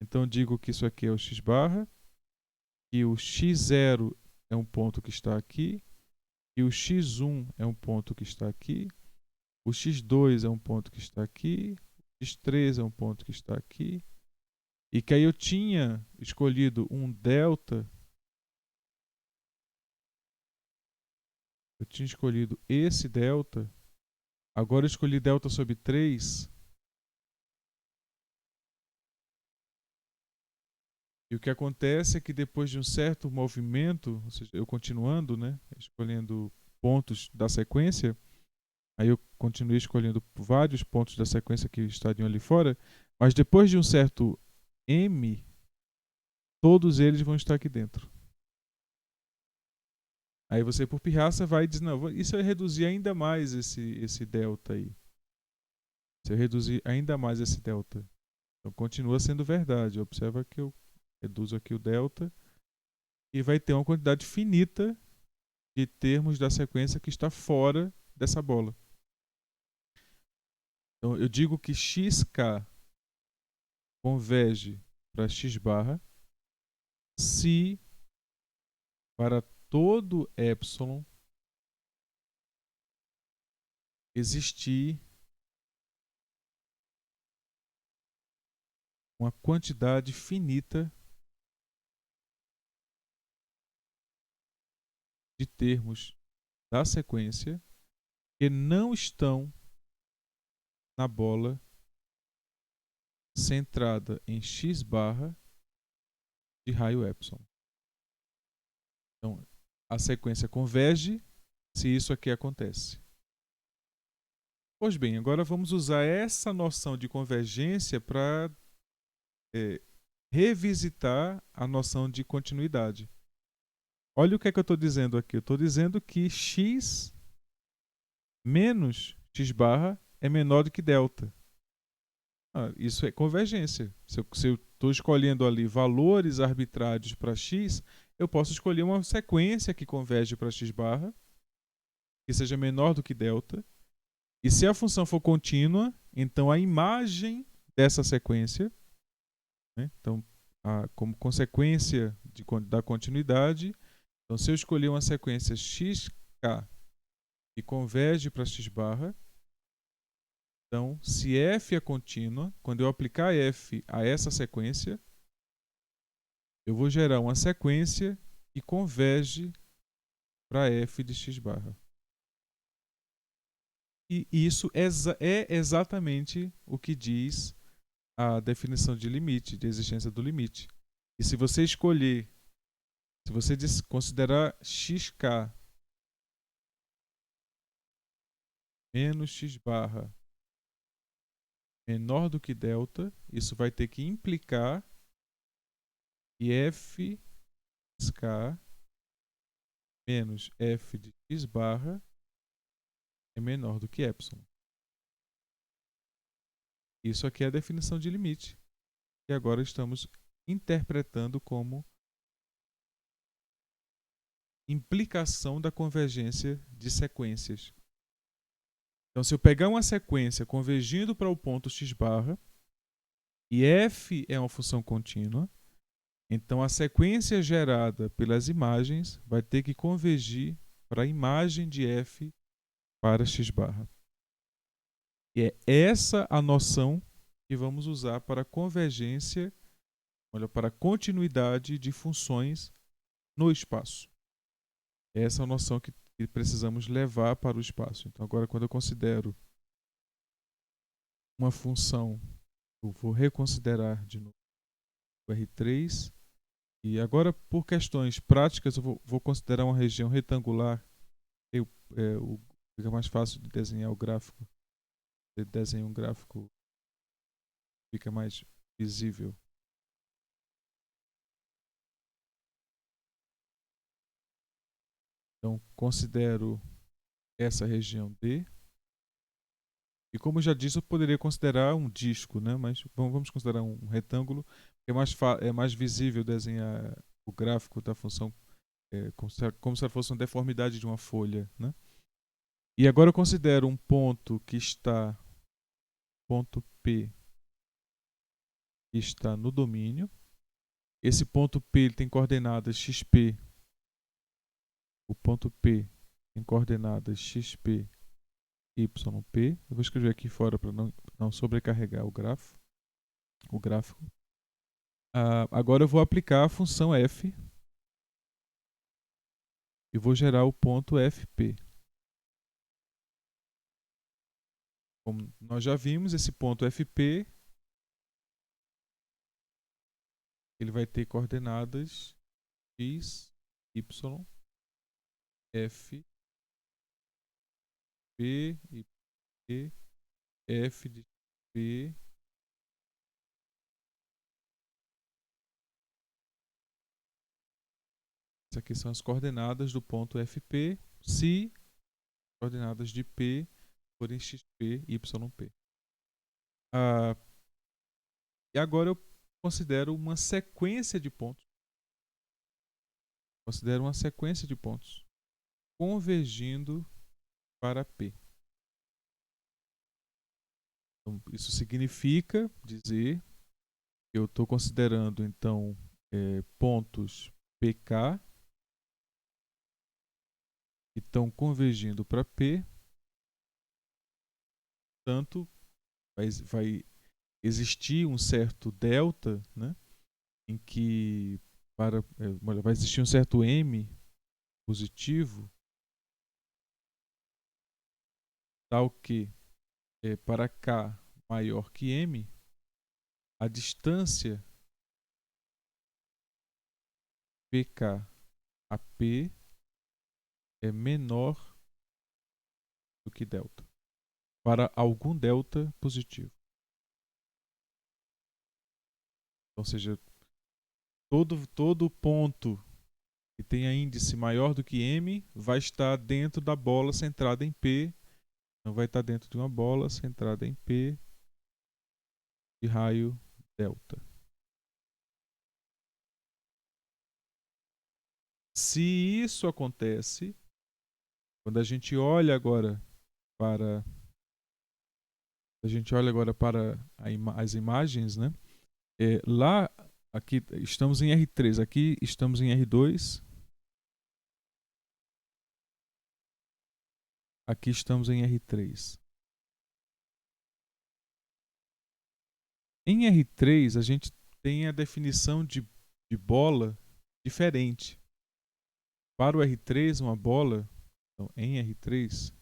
Então eu digo que isso aqui é o x barra, que o x0 é um ponto que está aqui, e o x1 é um ponto que está aqui, o x2 é um ponto que está aqui, o x3 é um ponto que está aqui, e que aí eu tinha escolhido um delta, eu tinha escolhido esse delta, agora eu escolhi delta sobre 3, e o que acontece é que depois de um certo movimento, ou seja, eu continuando, né, escolhendo pontos da sequência, aí eu continuei escolhendo vários pontos da sequência que estariam ali fora, mas depois de um certo m, todos eles vão estar aqui dentro. Aí você, por pirraça, vai e diz, não, e se eu reduzir ainda mais esse delta aí? Se eu reduzir ainda mais esse delta? Então continua sendo verdade. Observa que eu reduzo aqui o delta e vai ter uma quantidade finita de termos da sequência que está fora dessa bola. Então eu digo que xk converge para x barra se para todo epsilon existir uma quantidade finita de termos da sequência que não estão na bola centrada em x barra de raio epsilon. Então, a sequência converge se isso aqui acontece. Pois bem, agora vamos usar essa noção de convergência para revisitar a noção de continuidade. Olha o que é que eu estou dizendo aqui. Eu estou dizendo que x menos x barra é menor do que delta. Isso é convergência. Se eu estou escolhendo ali valores arbitrários para x, eu posso escolher uma sequência que converge para x barra, que seja menor do que delta. E se a função for contínua, então a imagem dessa sequência, né? Então, como consequência da continuidade, então se eu escolher uma sequência xk e converge para x barra. Então, se f é contínua, quando eu aplicar f a essa sequência, eu vou gerar uma sequência que converge para f de x barra. E isso é exatamente o que diz a definição de limite, de existência do limite. E se você escolher, se você considerar xk menos x barra menor do que delta, isso vai ter que implicar que f de k menos f de x barra é menor do que epsilon. Isso aqui é a definição de limite. E agora estamos interpretando como implicação da convergência de sequências. Então, se eu pegar uma sequência convergindo para o ponto x barra, e f é uma função contínua, então a sequência gerada pelas imagens vai ter que convergir para a imagem de f para x barra. E é essa a noção que vamos usar para convergência, para continuidade de funções no espaço. Essa é a noção que precisamos levar para o espaço. Então, agora, quando eu considero uma função, eu vou reconsiderar de novo o R3. E agora, por questões práticas, eu vou considerar uma região retangular. Fica mais fácil de desenhar o gráfico. Você desenha um gráfico, fica mais visível. Então, considero essa região D. E como eu já disse, eu poderia considerar um disco, né? Mas vamos considerar um retângulo, que é mais visível desenhar o gráfico da função como se ela fosse uma deformidade de uma folha, né? E agora eu considero um ponto que está, ponto P, que está no domínio. Esse ponto P ele tem coordenadas xp. O ponto P tem coordenadas xp, yp. Eu vou escrever aqui fora para não sobrecarregar o gráfico. Agora eu vou aplicar a função f e vou gerar o ponto fp. Como nós já vimos, esse ponto fp ele vai ter coordenadas x, y, f, p, e p, f de p. Essas aqui são as coordenadas do ponto fp, se coordenadas de p forem xp, yp. E agora eu considero uma sequência de pontos. Considero uma sequência de pontos convergindo para P. Então, isso significa dizer que eu estou considerando, então, pontos PK que estão convergindo para P. Portanto, vai existir um certo delta, né, em que vai existir um certo M positivo, tal que para K maior que M, a distância PK a P é menor do que delta, para algum delta positivo. Ou seja, todo ponto que tenha índice maior do que M vai estar dentro da bola centrada em P, não vai estar dentro de uma bola centrada em P de raio delta. Se isso acontece, quando a gente olha agora para as imagens, né? Lá, aqui estamos em R3, aqui estamos em R2. Aqui estamos em R3. Em R3, a gente tem a definição de bola diferente. Para o R3, uma bola, então, em R3,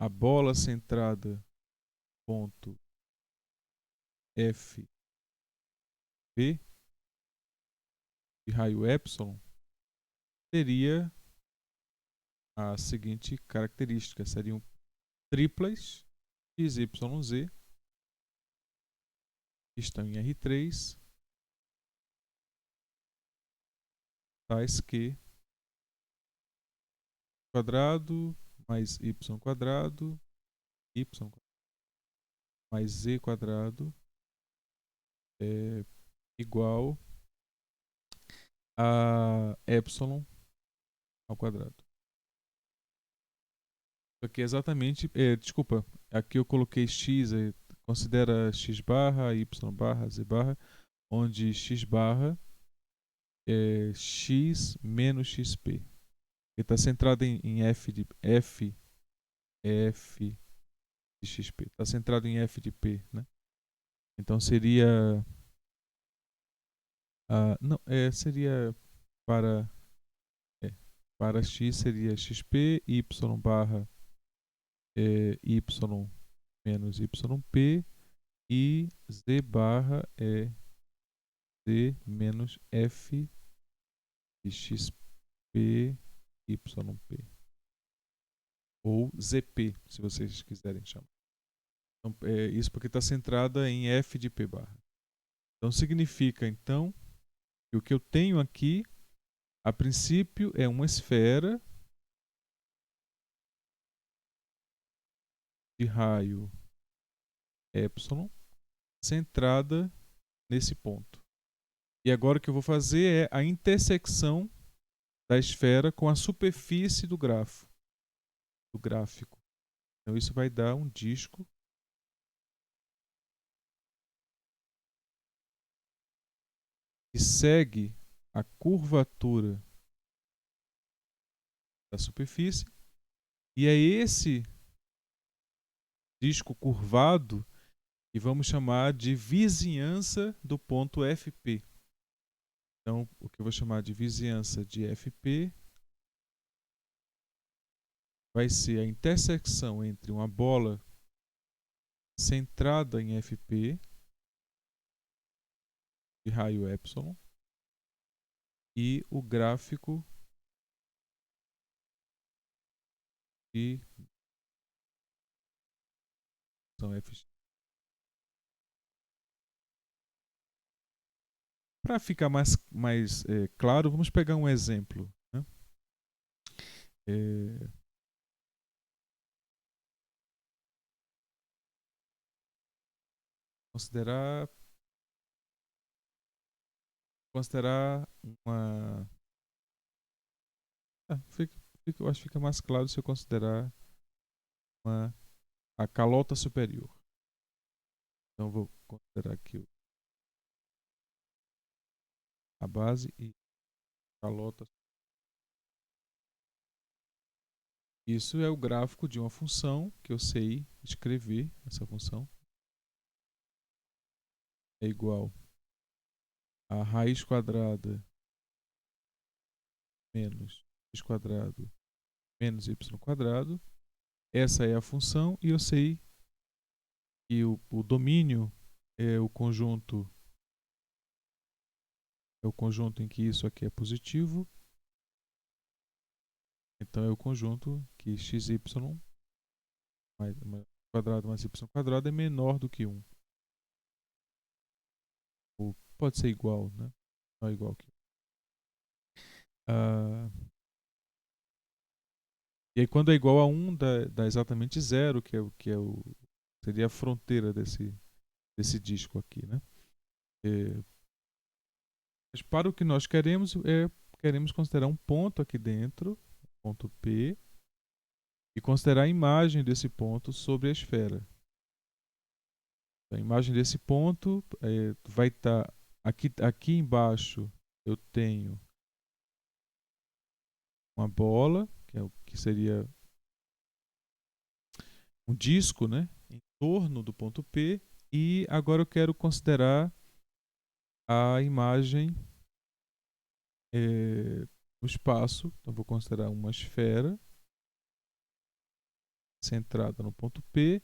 a bola centrada ponto F P de raio epsilon teria a seguinte característica: seriam triplas XYZ que estão em R3, tais que quadrado mais y quadrado, y mais z quadrado é igual a epsilon ao quadrado. Isso aqui é exatamente, desculpa, aqui eu coloquei x, considera x barra, y barra, z barra, onde x barra é x menos xp. Ele está centrado em f de xp. Está centrado em f de p, né? Então seria não, seria para para x seria xp, y barra y menos yp e z barra é z menos f de xp yp. Ou zp, se vocês quiserem chamar. Então, isso porque está centrada em f de p barra. Então significa então que o que eu tenho aqui, a princípio, é uma esfera de raio epsilon centrada nesse ponto. E agora o que eu vou fazer é a intersecção da esfera com a superfície do gráfico. Então isso vai dar um disco que segue a curvatura da superfície, e é esse disco curvado que vamos chamar de vizinhança do ponto FP. Então, o que eu vou chamar de vizinhança de FP vai ser a intersecção entre uma bola centrada em FP de raio epsilon e o gráfico de F. Para ficar mais claro, vamos pegar um exemplo, né? Considerar uma. Eu acho que fica mais claro se eu considerar a calota superior. Então vou considerar aqui a base e a calota. Isso é o gráfico de uma função que eu sei escrever. Essa função é igual a raiz quadrada menos x quadrado menos y quadrado. Essa é a função e eu sei que o domínio é o conjunto em que isso aqui é positivo. Então é o conjunto que xy mais quadrado mais y quadrado é menor do que 1. Ou pode ser igual, né? Não é igual que 1. E aí quando é igual a 1 dá exatamente 0, seria a fronteira desse disco aqui, né? Mas para o que nós queremos considerar um ponto aqui dentro, ponto P, e considerar a imagem desse ponto sobre a esfera. A imagem desse ponto vai estar aqui embaixo. Eu tenho uma bola, que seria um disco, né, em torno do ponto P, e agora eu quero considerar a imagem no espaço. Então vou considerar uma esfera centrada no ponto P,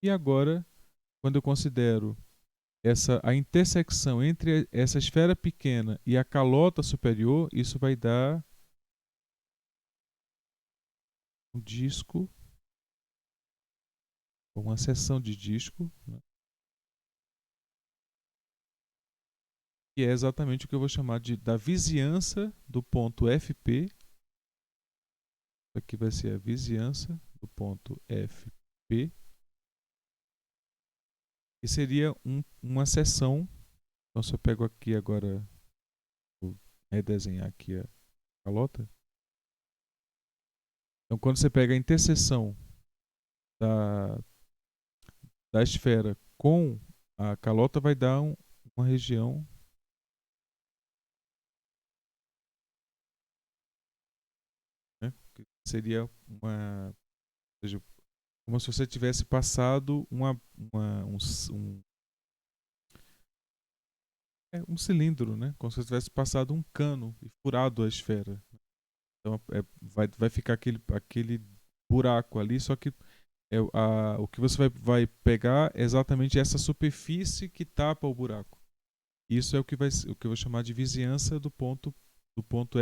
e agora, quando eu considero a intersecção entre essa esfera pequena e a calota superior, isso vai dar um disco, uma seção de disco, né, que é exatamente o que eu vou chamar da vizinhança do ponto FP. Aqui vai ser a vizinhança do ponto FP, que seria uma seção. Então, se eu pego aqui agora, vou redesenhar aqui a calota. Então, quando você pega a interseção da, da esfera com a calota, vai dar uma região, né, que seria ou seja, como se você tivesse passado um cilindro, né? Como se você tivesse passado um cano e furado a esfera. Então vai ficar aquele buraco ali, só que o que você vai pegar é exatamente essa superfície que tapa o buraco. Isso é o que eu vou chamar de vizinhança do ponto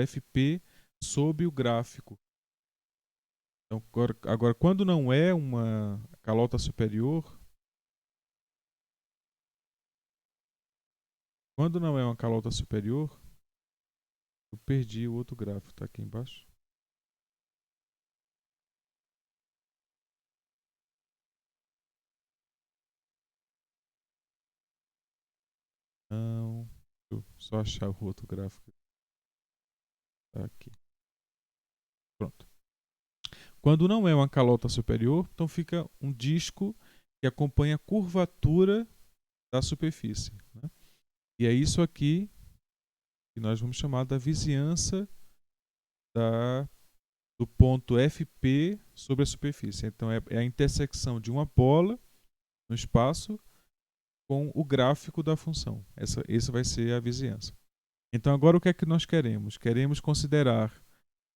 FP sob o gráfico. Então, agora, quando não é uma calota superior, eu perdi o outro gráfico, tá aqui embaixo. Não, deixa eu só achar o outro gráfico. Tá aqui. Pronto. Quando não é uma calota superior, então fica um disco que acompanha a curvatura da superfície, né? E é isso aqui que nós vamos chamar da vizinhança da, do ponto FP sobre a superfície. Então é a intersecção de uma bola no espaço com o gráfico da função. Essa vai ser a vizinhança. Então agora o que é que nós queremos? Queremos considerar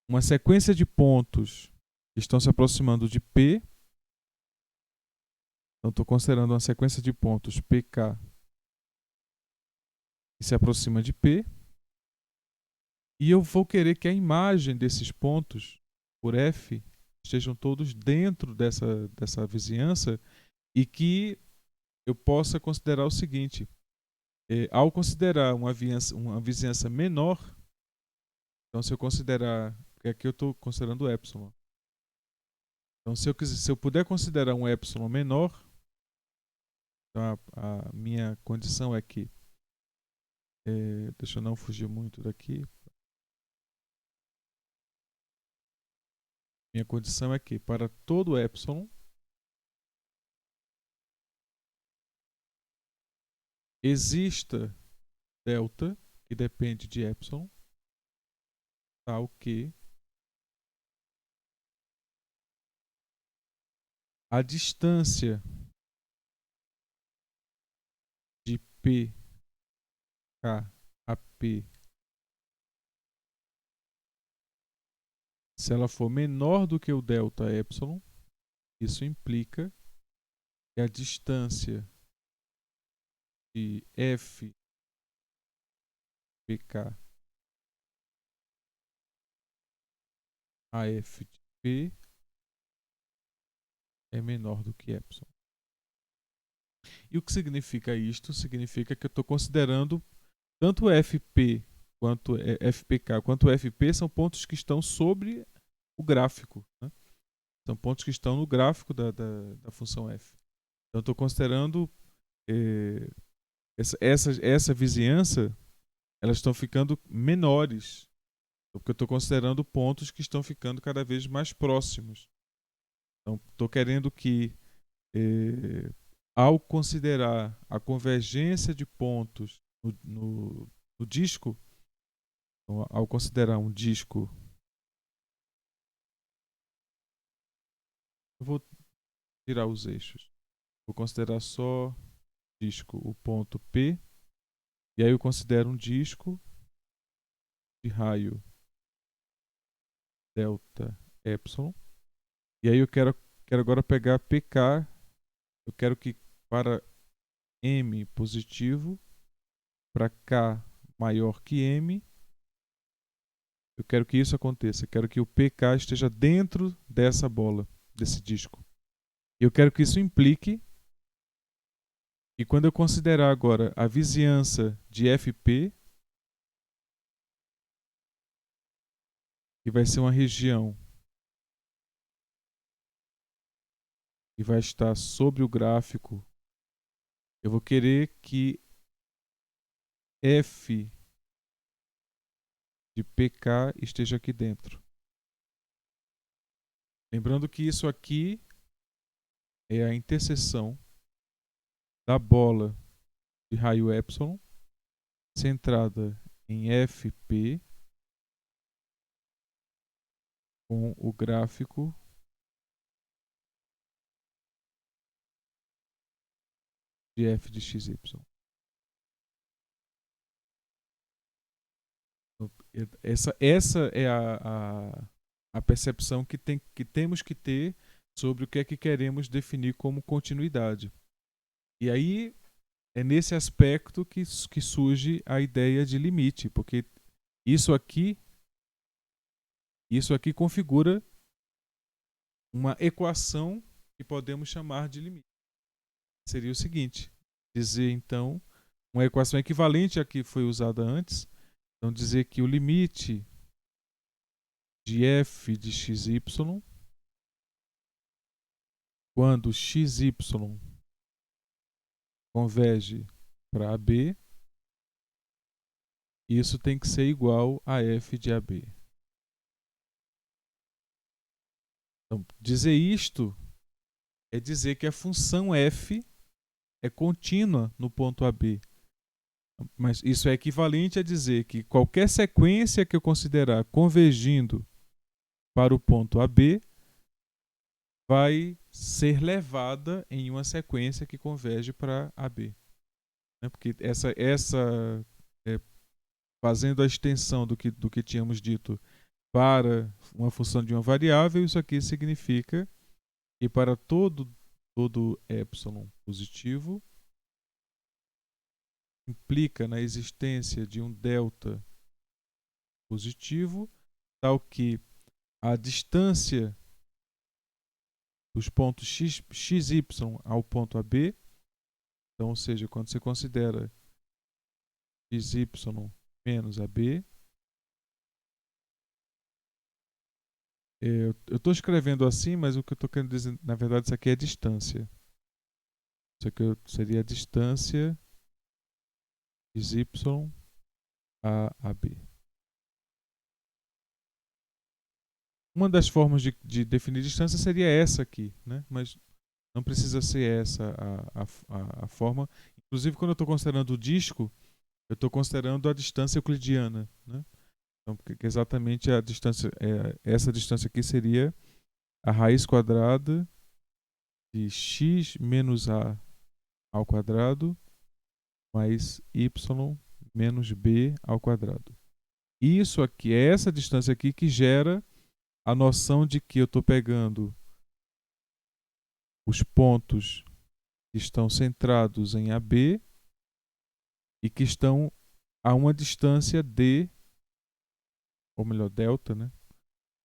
uma sequência de pontos que estão se aproximando de P. Então estou considerando uma sequência de pontos PK que se aproxima de P. E eu vou querer que a imagem desses pontos por F estejam todos dentro dessa vizinhança, e que eu possa considerar o seguinte: ao considerar uma vizinhança menor, então se eu considerar, porque aqui eu estou considerando epsilon, então se eu puder considerar um epsilon menor, então a minha condição é que, deixa eu não fugir muito daqui, minha condição é que para todo epsilon exista delta, que depende de epsilon, tal que a distância de PK a P, se ela for menor do que o delta epsilon, isso implica que a distância de FPK a F de P é menor do que epsilon. E o que significa isto? Significa que eu estou considerando tanto FP quanto FPK quanto FP são pontos que estão sobre o gráfico, né? São pontos que estão no gráfico da função f. Então, estou considerando essa vizinhança, elas estão ficando menores, porque eu estou considerando pontos que estão ficando cada vez mais próximos. Então, estou querendo que, ao considerar a convergência de pontos no disco, então, ao considerar um disco, eu vou tirar os eixos. Vou considerar só disco, o ponto P, e aí eu considero um disco de raio delta epsilon, e aí eu quero agora pegar PK, eu quero que para M positivo, para K maior que M, eu quero que isso aconteça, eu quero que o PK esteja dentro dessa bola, desse disco. Eu quero que isso implique que quando eu considerar agora a vizinhança de FP, que vai ser uma região que vai estar sobre o gráfico, eu vou querer que F de PK esteja aqui dentro. Lembrando que isso aqui é a interseção da bola de raio epsilon centrada em FP com o gráfico de F de XY. Essa é a percepção que temos que ter sobre o que é que queremos definir como continuidade. E aí é nesse aspecto que surge a ideia de limite, porque isso aqui configura uma equação que podemos chamar de limite. Seria o seguinte, dizer então, uma equação equivalente à que foi usada antes, então dizer que o limite de f de xy, quando xy converge para AB, isso tem que ser igual a f de AB. Então, dizer isto é dizer que a função f é contínua no ponto AB. Mas isso é equivalente a dizer que qualquer sequência que eu considerar convergindo para o ponto AB vai ser levada em uma sequência que converge para AB. Porque fazendo a extensão do que tínhamos dito para uma função de uma variável, isso aqui significa que para todo epsilon positivo implica na existência de um delta positivo, tal que a distância dos pontos xy ao ponto AB, então, ou seja, quando você considera xy menos AB, eu estou escrevendo assim, mas o que eu estou querendo dizer, na verdade, isso aqui é distância. Isso aqui seria a distância xy a AB. Uma das formas de definir distância seria essa aqui, né? Mas não precisa ser essa a forma. Inclusive, quando eu estou considerando o disco, eu estou considerando a distância euclidiana, né? Então, porque exatamente a distância, essa distância aqui seria a raiz quadrada de x menos a ao quadrado mais y menos b ao quadrado. Isso aqui, é essa distância aqui que gera a noção de que eu estou pegando os pontos que estão centrados em AB e que estão a uma distância d, ou melhor, delta, né?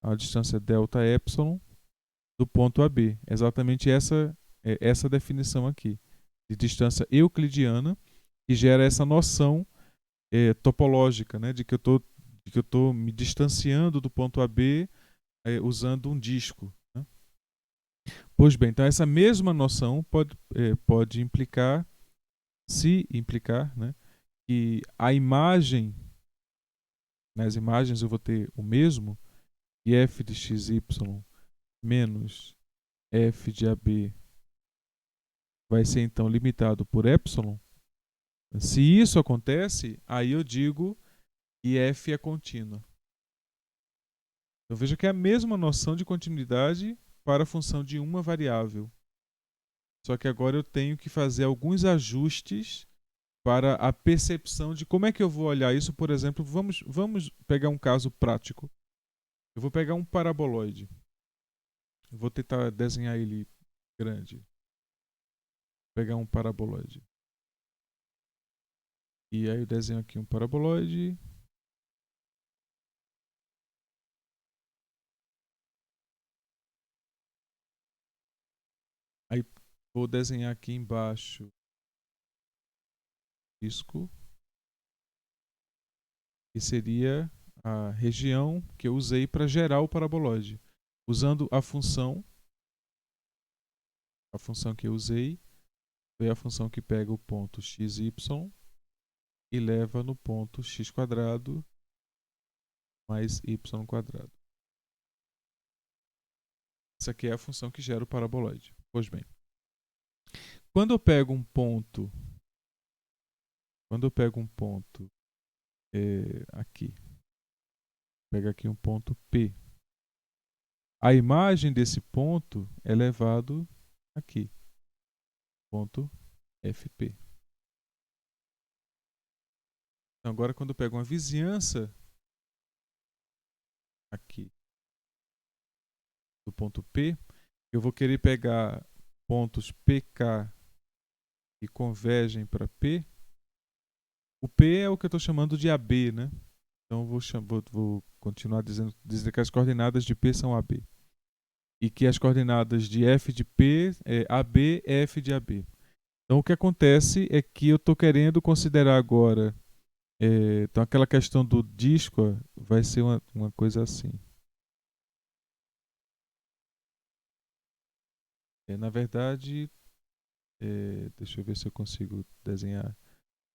A distância delta epsilon do ponto AB. Exatamente essa definição aqui, de distância euclidiana, que gera essa noção topológica, né? De que eu estou me distanciando do ponto AB usando um disco. Né? Pois bem, então essa mesma noção pode implicar, se implicar, né? Que a imagem, nas imagens eu vou ter o mesmo, e f de xy menos f de AB vai ser então limitado por epsilon. Se isso acontece, aí eu digo que f é contínua. Então veja que é a mesma noção de continuidade para a função de uma variável. Só que agora eu tenho que fazer alguns ajustes para a percepção de como é que eu vou olhar isso. Por exemplo, vamos pegar um caso prático. Eu vou pegar um paraboloide. Eu vou tentar desenhar ele grande. Vou pegar um paraboloide. E aí eu desenho aqui um paraboloide. Aí vou desenhar aqui embaixo disco, que seria a região que eu usei para gerar o paraboloide. Usando a função que eu usei, foi a função que pega o ponto xy e leva no ponto x² mais y². Essa aqui é a função que gera o paraboloide. Pois bem, quando eu pego um ponto, aqui, pega aqui um ponto P, a imagem desse ponto é levado aqui, ponto FP. Então agora quando eu pego uma vizinhança aqui do ponto P, eu vou querer pegar pontos PK que convergem para P. O P é o que eu estou chamando de AB, né? Então vou continuar dizendo que as coordenadas de P são AB. E que as coordenadas de F de P é AB, F de AB. Então o que acontece é que eu estou querendo considerar agora. Então aquela questão do disco vai ser uma coisa assim. Na verdade, deixa eu ver se eu consigo desenhar.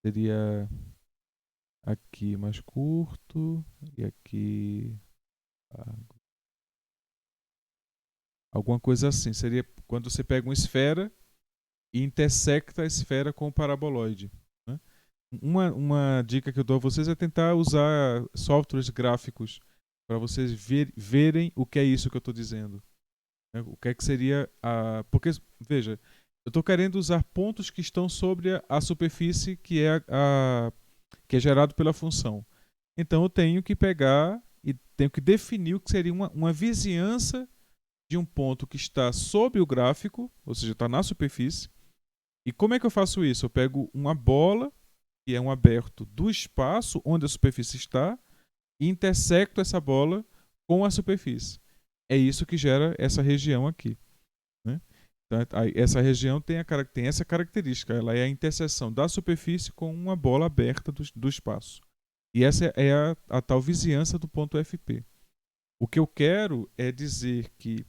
Seria aqui mais curto e aqui alguma coisa assim. Seria quando você pega uma esfera e intersecta a esfera com o paraboloide, né? Uma dica que eu dou a vocês é tentar usar softwares gráficos para vocês verem o que é isso que eu estou dizendo, né? O que é que seria a... Porque, veja, eu estou querendo usar pontos que estão sobre a superfície que é gerado pela função. Então eu tenho que pegar e tenho que definir o que seria uma vizinhança de um ponto que está sobre o gráfico, ou seja, está na superfície. E como é que eu faço isso? Eu pego uma bola, que é um aberto do espaço onde a superfície está, e intersecto essa bola com a superfície. É isso que gera essa região aqui, né? Então, essa região tem essa característica, ela é a interseção da superfície com uma bola aberta do espaço. E essa é a tal vizinhança do ponto FP. O que eu quero é dizer que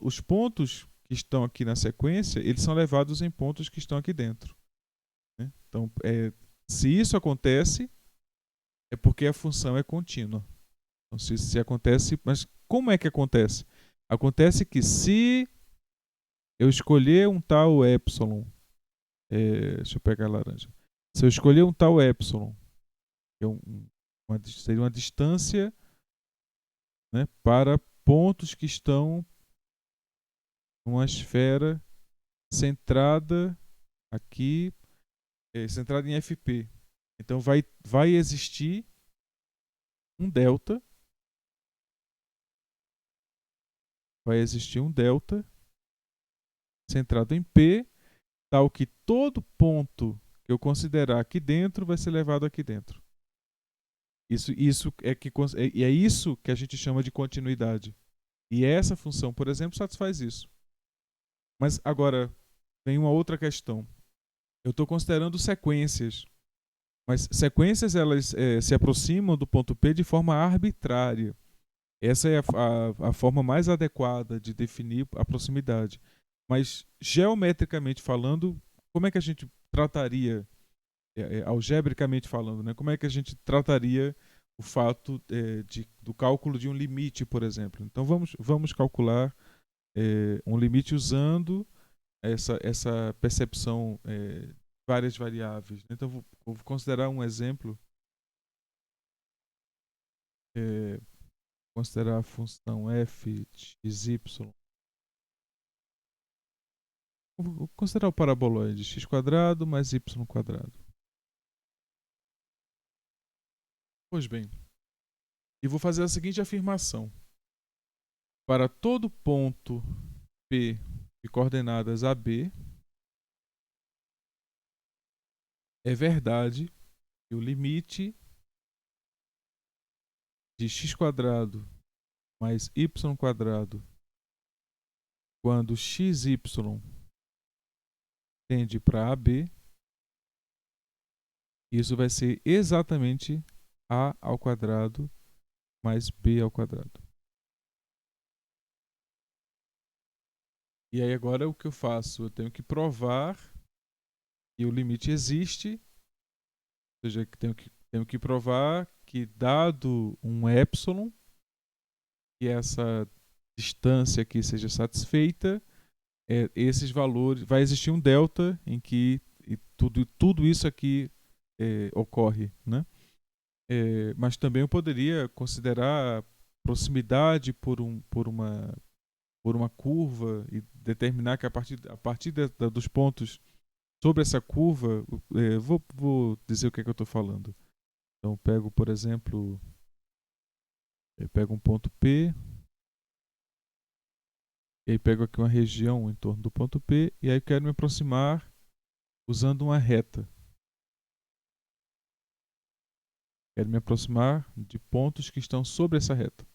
os pontos que estão aqui na sequência, eles são levados em pontos que estão aqui dentro, né? Então, se isso acontece, é porque a função é contínua. Então, se acontece, mas como é que acontece? Acontece que se eu escolher um tal epsilon, deixa eu pegar a laranja. Se eu escolher um tal epsilon, que é seria uma distância, né, para pontos que estão numa esfera centrada aqui, centrada em FP. Então vai existir um delta, centrado em P, tal que todo ponto que eu considerar aqui dentro vai ser levado aqui dentro. É isso que a gente chama de continuidade. E essa função, por exemplo, satisfaz isso. Mas agora vem uma outra questão. Eu estou considerando sequências, mas sequências elas se aproximam do ponto P de forma arbitrária. Essa é a forma mais adequada de definir a proximidade. Mas geometricamente falando, como é que a gente trataria, algebricamente falando, né? Como é que a gente trataria o fato do cálculo de um limite, por exemplo? Então vamos calcular um limite usando essa percepção de várias variáveis. Então vou considerar um exemplo, considerar a função f de xy Vou considerar o paraboloide x² mais y². Pois bem, e vou fazer a seguinte afirmação. Para todo ponto P de coordenadas AB, é verdade que o limite de x² mais y² quando xy tende para AB, isso vai ser exatamente a² mais b². E aí agora o que eu faço? Eu tenho que provar que o limite existe, ou seja, que tenho que provar que dado um epsilon, que essa distância aqui seja satisfeita, esses valores, vai existir um delta em que tudo isso aqui ocorre, né? Mas também eu poderia considerar proximidade por uma curva e determinar que a partir dos pontos sobre essa curva, vou dizer o que é que eu estou falando. Então eu pego, por exemplo, eu pego um ponto P, e aí pego aqui uma região em torno do ponto P, e aí eu quero me aproximar usando uma reta. Quero me aproximar de pontos que estão sobre essa reta.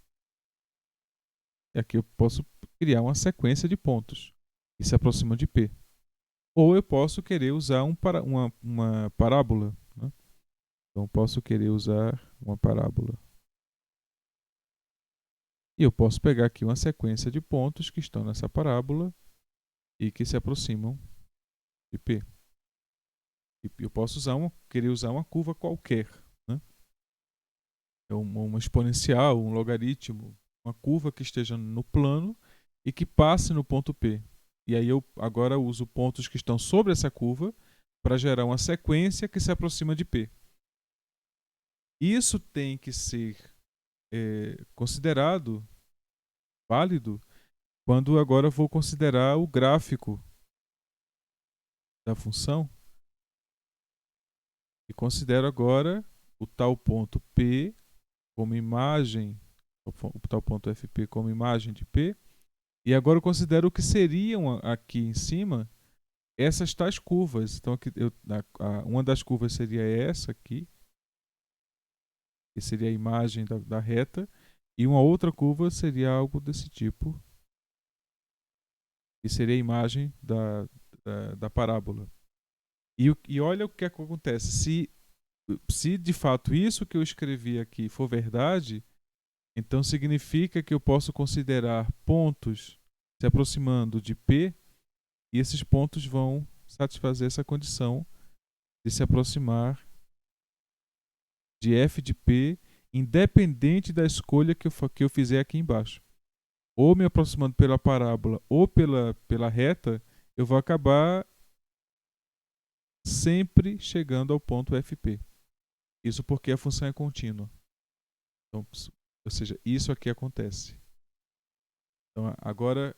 E aqui eu posso criar uma sequência de pontos que se aproximam de P. Ou eu posso querer usar uma parábola. Né? Então, eu posso querer usar uma parábola. E eu posso pegar aqui uma sequência de pontos que estão nessa parábola e que se aproximam de P. E eu posso querer usar uma curva qualquer. Né? É uma exponencial, um logaritmo, uma curva que esteja no plano e que passe no ponto P. E aí eu agora uso pontos que estão sobre essa curva para gerar uma sequência que se aproxima de P. Isso tem que ser considerado válido quando agora eu vou considerar o gráfico da função e considero agora o tal ponto P como imagem, o tal ponto FP como imagem de P, e agora eu considero o que seriam aqui em cima essas tais curvas. Então aqui uma das curvas seria essa aqui, que seria a imagem da reta, e uma outra curva seria algo desse tipo, que seria a imagem da parábola. E olha o que acontece. Se de fato isso que eu escrevi aqui for verdade, então significa que eu posso considerar pontos se aproximando de P e esses pontos vão satisfazer essa condição de se aproximar de f de P, independente da escolha que eu fizer aqui embaixo. Ou me aproximando pela parábola ou pela reta, eu vou acabar sempre chegando ao ponto FP. Isso porque a função é contínua. Então, ou seja, isso aqui acontece. Então, agora,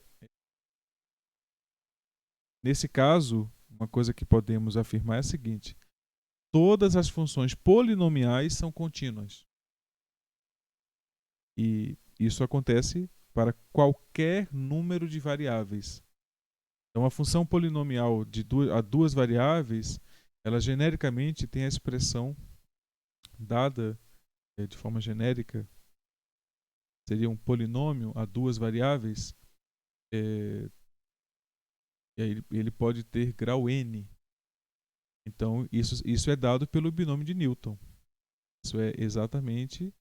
nesse caso, uma coisa que podemos afirmar é a seguinte: todas as funções polinomiais são contínuas. E isso acontece para qualquer número de variáveis. Então, a função polinomial a duas variáveis, ela genericamente tem a expressão dada de forma genérica, seria um polinômio a duas variáveis, e aí ele pode ter grau n. Então, isso é dado pelo binômio de Newton. Isso é exatamente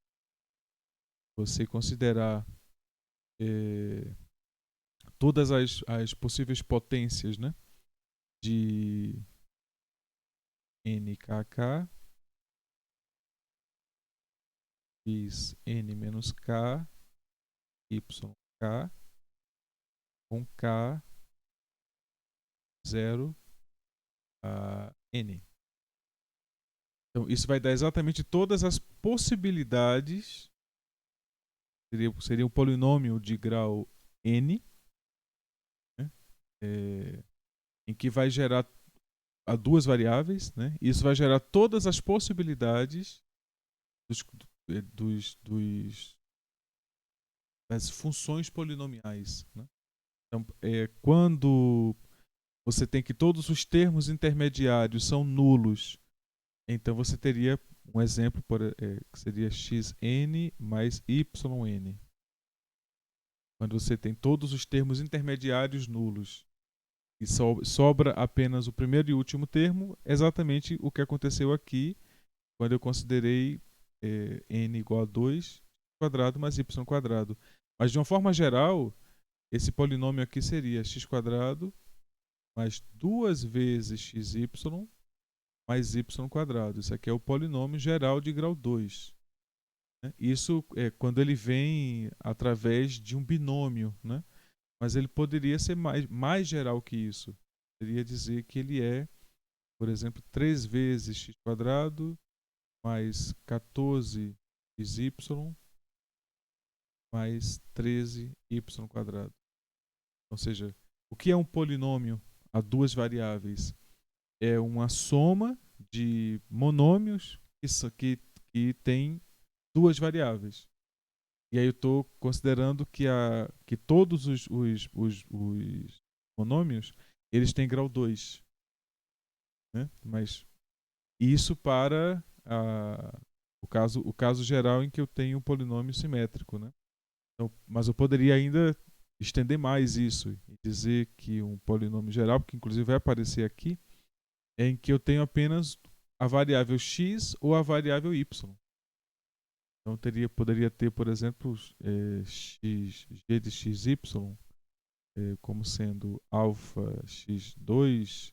você considerar todas as possíveis potências, né, de nkk, vis n menos k, yk, com k 0 a n. Então, isso vai dar exatamente todas as possibilidades. Seria um polinômio de grau n, né? em que vai gerar a duas variáveis, né? Isso vai gerar todas as possibilidades dos, dos das funções polinomiais, né? Então, quando você tem que todos os termos intermediários são nulos, então você teria um exemplo que seria xn mais yn. Quando você tem todos os termos intermediários nulos e sobra apenas o primeiro e último termo, exatamente o que aconteceu aqui quando eu considerei n igual a 2 quadrado mais y quadrado. Mas de uma forma geral, esse polinômio aqui seria x quadrado mais 2 vezes xy mais y quadrado. Isso aqui é o polinômio geral de grau 2. Né? Isso é quando ele vem através de um binômio, né? Mas ele poderia ser mais geral que isso. Poderia dizer que ele é, por exemplo, 3 vezes x quadrado mais 14xy mais 13y quadrado. Ou seja, o que é um polinômio a duas variáveis? É uma soma de monômios que tem duas variáveis. E aí eu estou considerando que todos os monômios eles têm grau 2. Né? Mas isso para o caso geral em que eu tenho um polinômio simétrico. Né? Então, mas eu poderia ainda estender mais isso e dizer que um polinômio geral, que inclusive vai aparecer aqui, é em que eu tenho apenas a variável x ou a variável y. Então poderia ter, por exemplo, g de xy como sendo alfa x2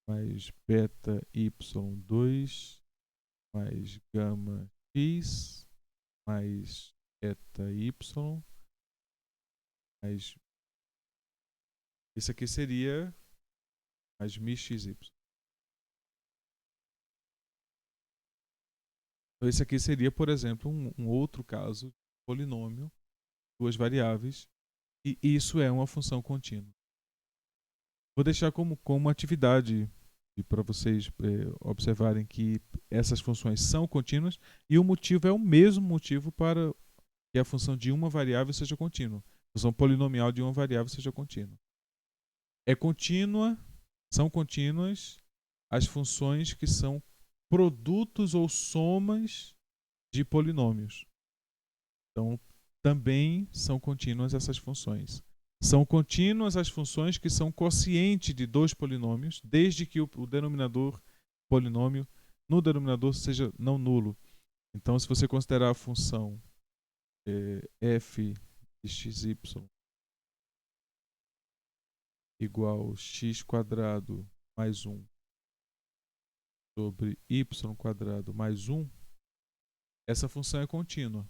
mais beta y2 mais gama x mais eta y mais... Isso aqui seria mais mi xy. Então, esse aqui seria, por exemplo, um outro caso de polinômio, duas variáveis, e isso é uma função contínua. Vou deixar como atividade para vocês observarem que essas funções são contínuas e o motivo é o mesmo motivo para que a função de uma variável seja contínua. A função polinomial de uma variável seja contínua. É contínua, são contínuas as funções que são produtos ou somas de polinômios. Então, também são contínuas essas funções. São contínuas as funções que são quociente de dois polinômios, desde que o denominador polinômio no denominador seja não nulo. Então, se você considerar a função f de xy igual x quadrado mais 1 sobre y quadrado mais 1, essa função é contínua.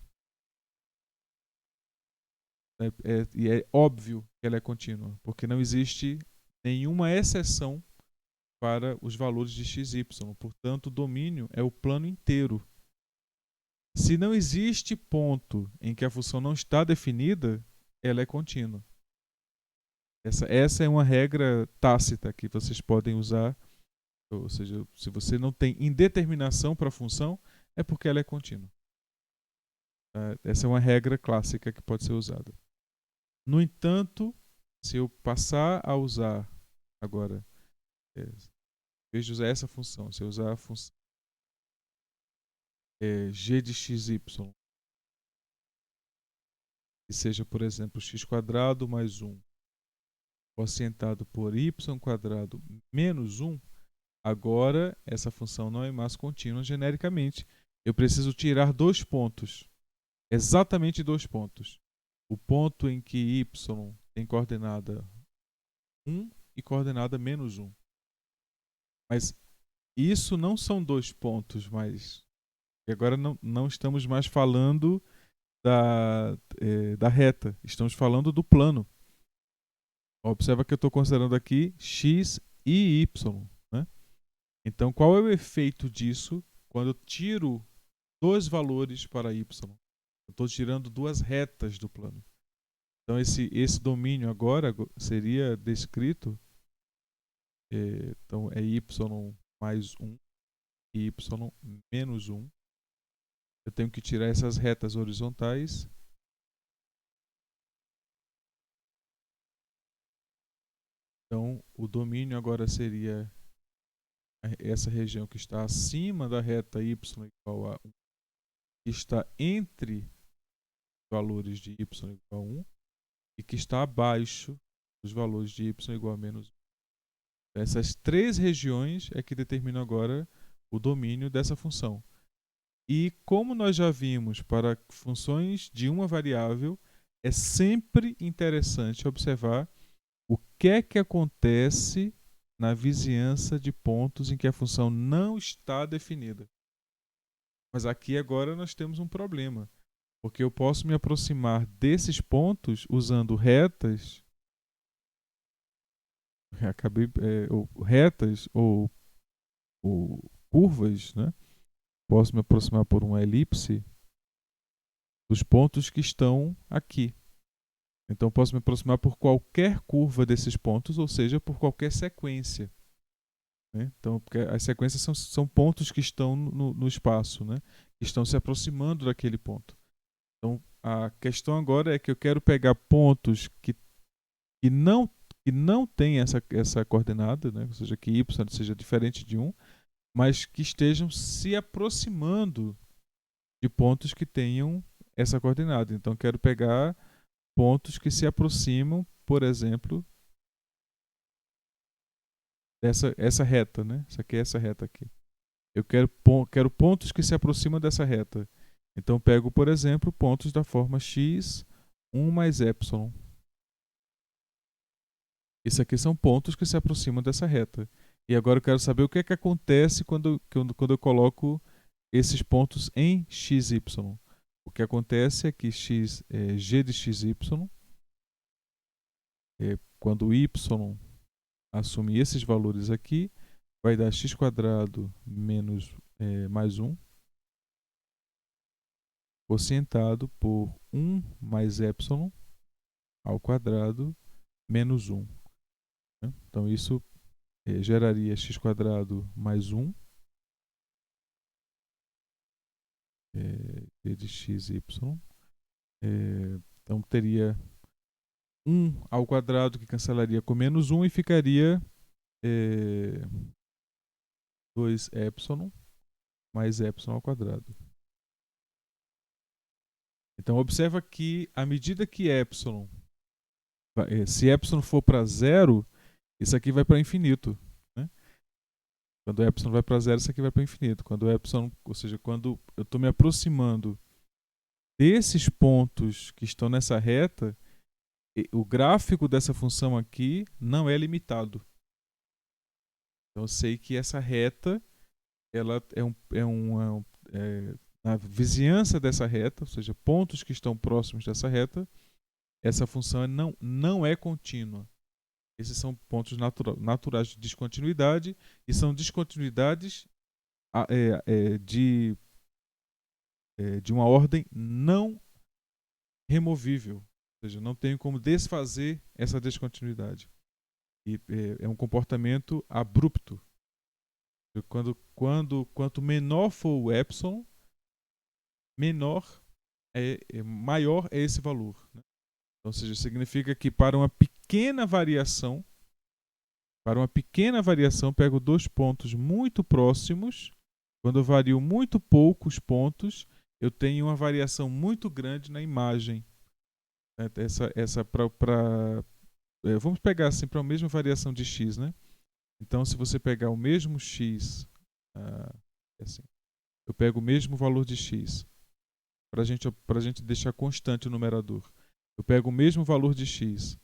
E é óbvio que ela é contínua, porque não existe nenhuma exceção para os valores de x e y. Portanto, o domínio é o plano inteiro. Se não existe ponto em que a função não está definida, ela é contínua. Essa é uma regra tácita que vocês podem usar. Ou seja, se você não tem indeterminação para a função, é porque ela é contínua. Essa é uma regra clássica que pode ser usada. No entanto, se eu passar a usar agora, em vez de usar essa função, se eu usar a função g de xy, que seja, por exemplo, x quadrado mais 1, quocientado por y quadrado menos 1, agora essa função não é mais contínua genericamente. Eu preciso tirar dois pontos, exatamente dois pontos. O ponto em que y tem coordenada 1 e coordenada menos 1. Mas isso não são dois pontos, mas agora não estamos mais falando da reta, estamos falando do plano. Observa que eu estou considerando aqui x e y. Né? Então, qual é o efeito disso quando eu tiro dois valores para y? Eu estou tirando duas retas do plano. Então, esse domínio agora seria descrito Então é y mais 1 e y menos 1. Eu tenho que tirar essas retas horizontais. Então o domínio agora seria essa região que está acima da reta y igual a 1, que está entre os valores de y igual a 1 e que está abaixo dos valores de y igual a menos 1. Então, essas três regiões é que determinam agora o domínio dessa função. E como nós já vimos, para funções de uma variável, é sempre interessante observar o que é que acontece na vizinhança de pontos em que a função não está definida. Mas aqui agora nós temos um problema, porque eu posso me aproximar desses pontos usando retas, retas ou curvas, né? Posso me aproximar por uma elipse dos pontos que estão aqui. Então, posso me aproximar por qualquer curva desses pontos, ou seja, por qualquer sequência. Né? Então, porque as sequências são pontos que estão no espaço, né? Que estão se aproximando daquele ponto. Então, a questão agora é que eu quero pegar pontos que não têm essa coordenada, né? Ou seja, que y seja diferente de 1, mas que estejam se aproximando de pontos que tenham essa coordenada. Então, quero pegar pontos que se aproximam, por exemplo, essa reta, né? Essa aqui é essa reta aqui. Eu quero pontos que se aproximam dessa reta. Então, pego, por exemplo, pontos da forma x, 1 mais epsilon. Isso aqui são pontos que se aproximam dessa reta. E agora eu quero saber o que é que acontece quando eu coloco esses pontos em xy. O que acontece é que x é g de xy, quando y assume esses valores aqui, vai dar x² menos mais 1, quocientado por 1 mais epsilon ao quadrado menos 1. Né? Então isso geraria x² mais 1 de xy. Então teria 1 ao quadrado que cancelaria com menos 1 e ficaria 2 epsilon mais epsilon ao quadrado. Então observa que à medida que epsilon, se epsilon for para 0, isso aqui vai para infinito. Né? Quando epsilon vai para 0, isso aqui vai para infinito. Quando epsilon, ou seja, quando eu estou me aproximando desses pontos que estão nessa reta, o gráfico dessa função aqui não é limitado. Então eu sei que essa reta ela na vizinhança dessa reta, ou seja, pontos que estão próximos dessa reta, essa função não é contínua. Esses são pontos naturais de descontinuidade e são descontinuidades de uma ordem não removível. Ou seja, não tenho como desfazer essa descontinuidade. E é um comportamento abrupto. Quanto menor for o epsilon, maior é esse valor. Né? Então, ou seja, significa que para uma pequena variação, pego dois pontos muito próximos. Quando eu vario muito poucos pontos, eu tenho uma variação muito grande na imagem. Vamos pegar assim para a mesma variação de x, né? Então, se você pegar o mesmo x, assim, eu pego o mesmo valor de x, para a gente deixar constante o numerador. Eu pego o mesmo valor de x,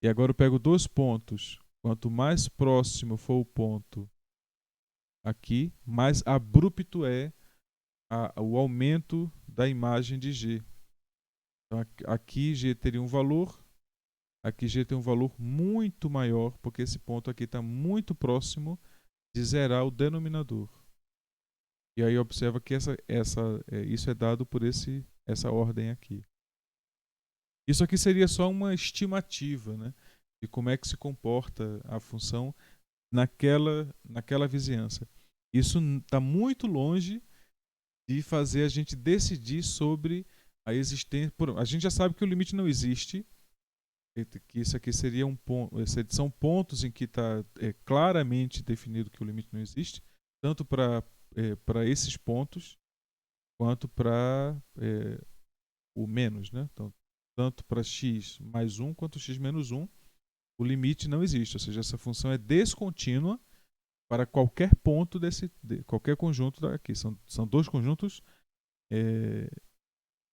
e agora eu pego dois pontos. Quanto mais próximo for o ponto aqui, mais abrupto é o aumento da imagem de g. Então, aqui g teria um valor, aqui g tem um valor muito maior, porque esse ponto aqui está muito próximo de zerar o denominador. E aí observa que isso é dado por essa ordem aqui. Isso aqui seria só uma estimativa, né, de como é que se comporta a função naquela vizinhança. Isso está muito longe de fazer a gente decidir sobre a existência. A gente já sabe que o limite não existe, que isso aqui seria um ponto, são pontos em que está claramente definido que o limite não existe, tanto para esses pontos quanto para o menos, né? Então, tanto para x mais 1 quanto x menos 1, o limite não existe, ou seja, essa função é descontínua para qualquer ponto qualquer conjunto daqui. São dois conjuntos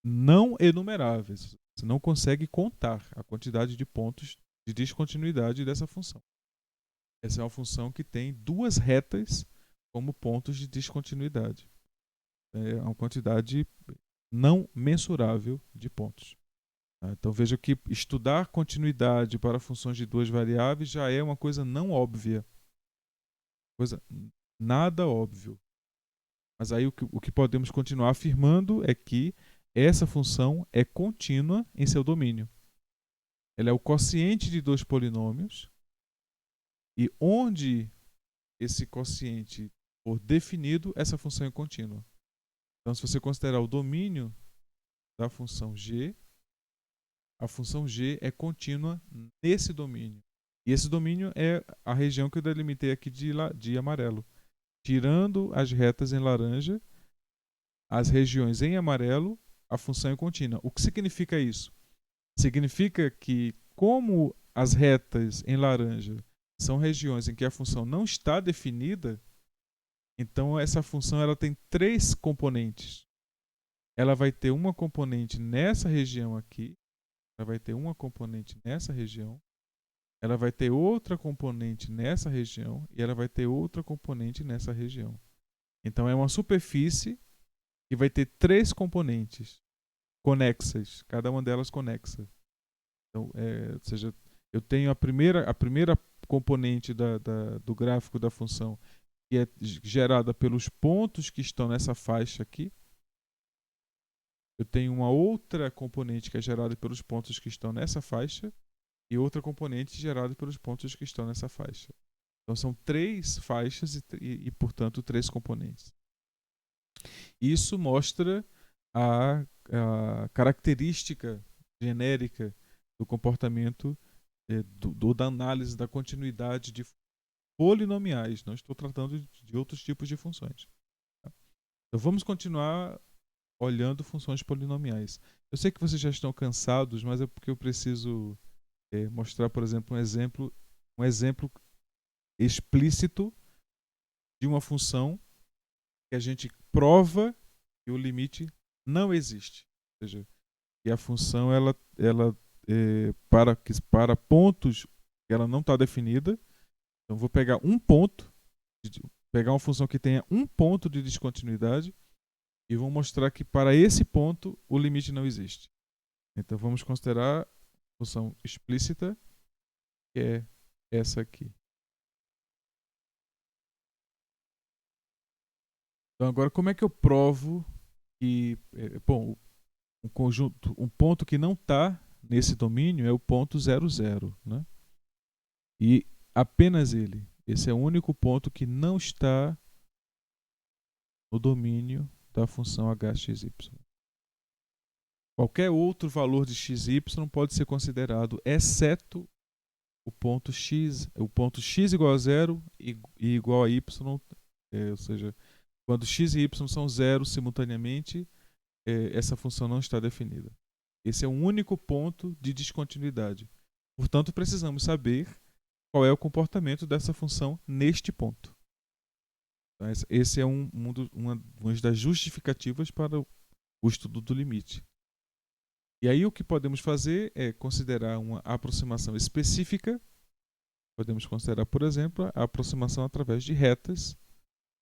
não enumeráveis. Você não consegue contar a quantidade de pontos de descontinuidade dessa função. Essa é uma função que tem duas retas como pontos de descontinuidade. É uma quantidade não mensurável de pontos. Então veja que estudar continuidade para funções de duas variáveis já é uma coisa não óbvia. Coisa nada óbvio. Mas aí o que podemos continuar afirmando é que essa função é contínua em seu domínio. Ela é o quociente de dois polinômios e onde esse quociente for definido, essa função é contínua. Então, se você considerar o domínio da função g, a função g é contínua nesse domínio. E esse domínio é a região que eu delimitei aqui de amarelo. Tirando as retas em laranja, as regiões em amarelo, a função é contínua. O que significa isso? Significa que, como as retas em laranja são regiões em que a função não está definida, então essa função ela tem três componentes. Ela vai ter uma componente nessa região aqui, ela vai ter uma componente nessa região, ela vai ter outra componente nessa região e ela vai ter outra componente nessa região. Então é uma superfície que vai ter três componentes conexas, cada uma delas conexa. Então, ou seja, eu tenho a primeira componente do gráfico da função, que é gerada pelos pontos que estão nessa faixa aqui. Eu tenho uma outra componente que é gerada pelos pontos que estão nessa faixa e outra componente gerada pelos pontos que estão nessa faixa. Então são três faixas e portanto, três componentes. Isso mostra a característica genérica do comportamento da análise da continuidade de polinomiais. Não estou tratando de outros tipos de funções. Então vamos continuar olhando funções polinomiais. Eu sei que vocês já estão cansados, mas é porque eu preciso mostrar, por exemplo, um exemplo explícito de uma função que a gente prova que o limite não existe. Ou seja, que a função para pontos que ela não está definida. Então vou pegar um ponto, pegar uma função que tenha um ponto de descontinuidade e vou mostrar que para esse ponto o limite não existe. Então vamos considerar a função explícita, que é essa aqui. Então agora como é que eu provo que, bom, um ponto que não está nesse domínio é o ponto 0, 0, né? E apenas ele. Esse é o único ponto que não está no domínio da função hxy. Qualquer outro valor de xy pode ser considerado, exceto o ponto x igual a 0 e igual a y, ou seja, quando x e y são 0 simultaneamente, essa função não está definida. Esse é o único ponto de descontinuidade. Portanto, precisamos saber qual é o comportamento dessa função neste ponto. Então, esse é uma das justificativas para o estudo do limite. E aí o que podemos fazer é considerar uma aproximação específica. Podemos considerar, por exemplo, a aproximação através de retas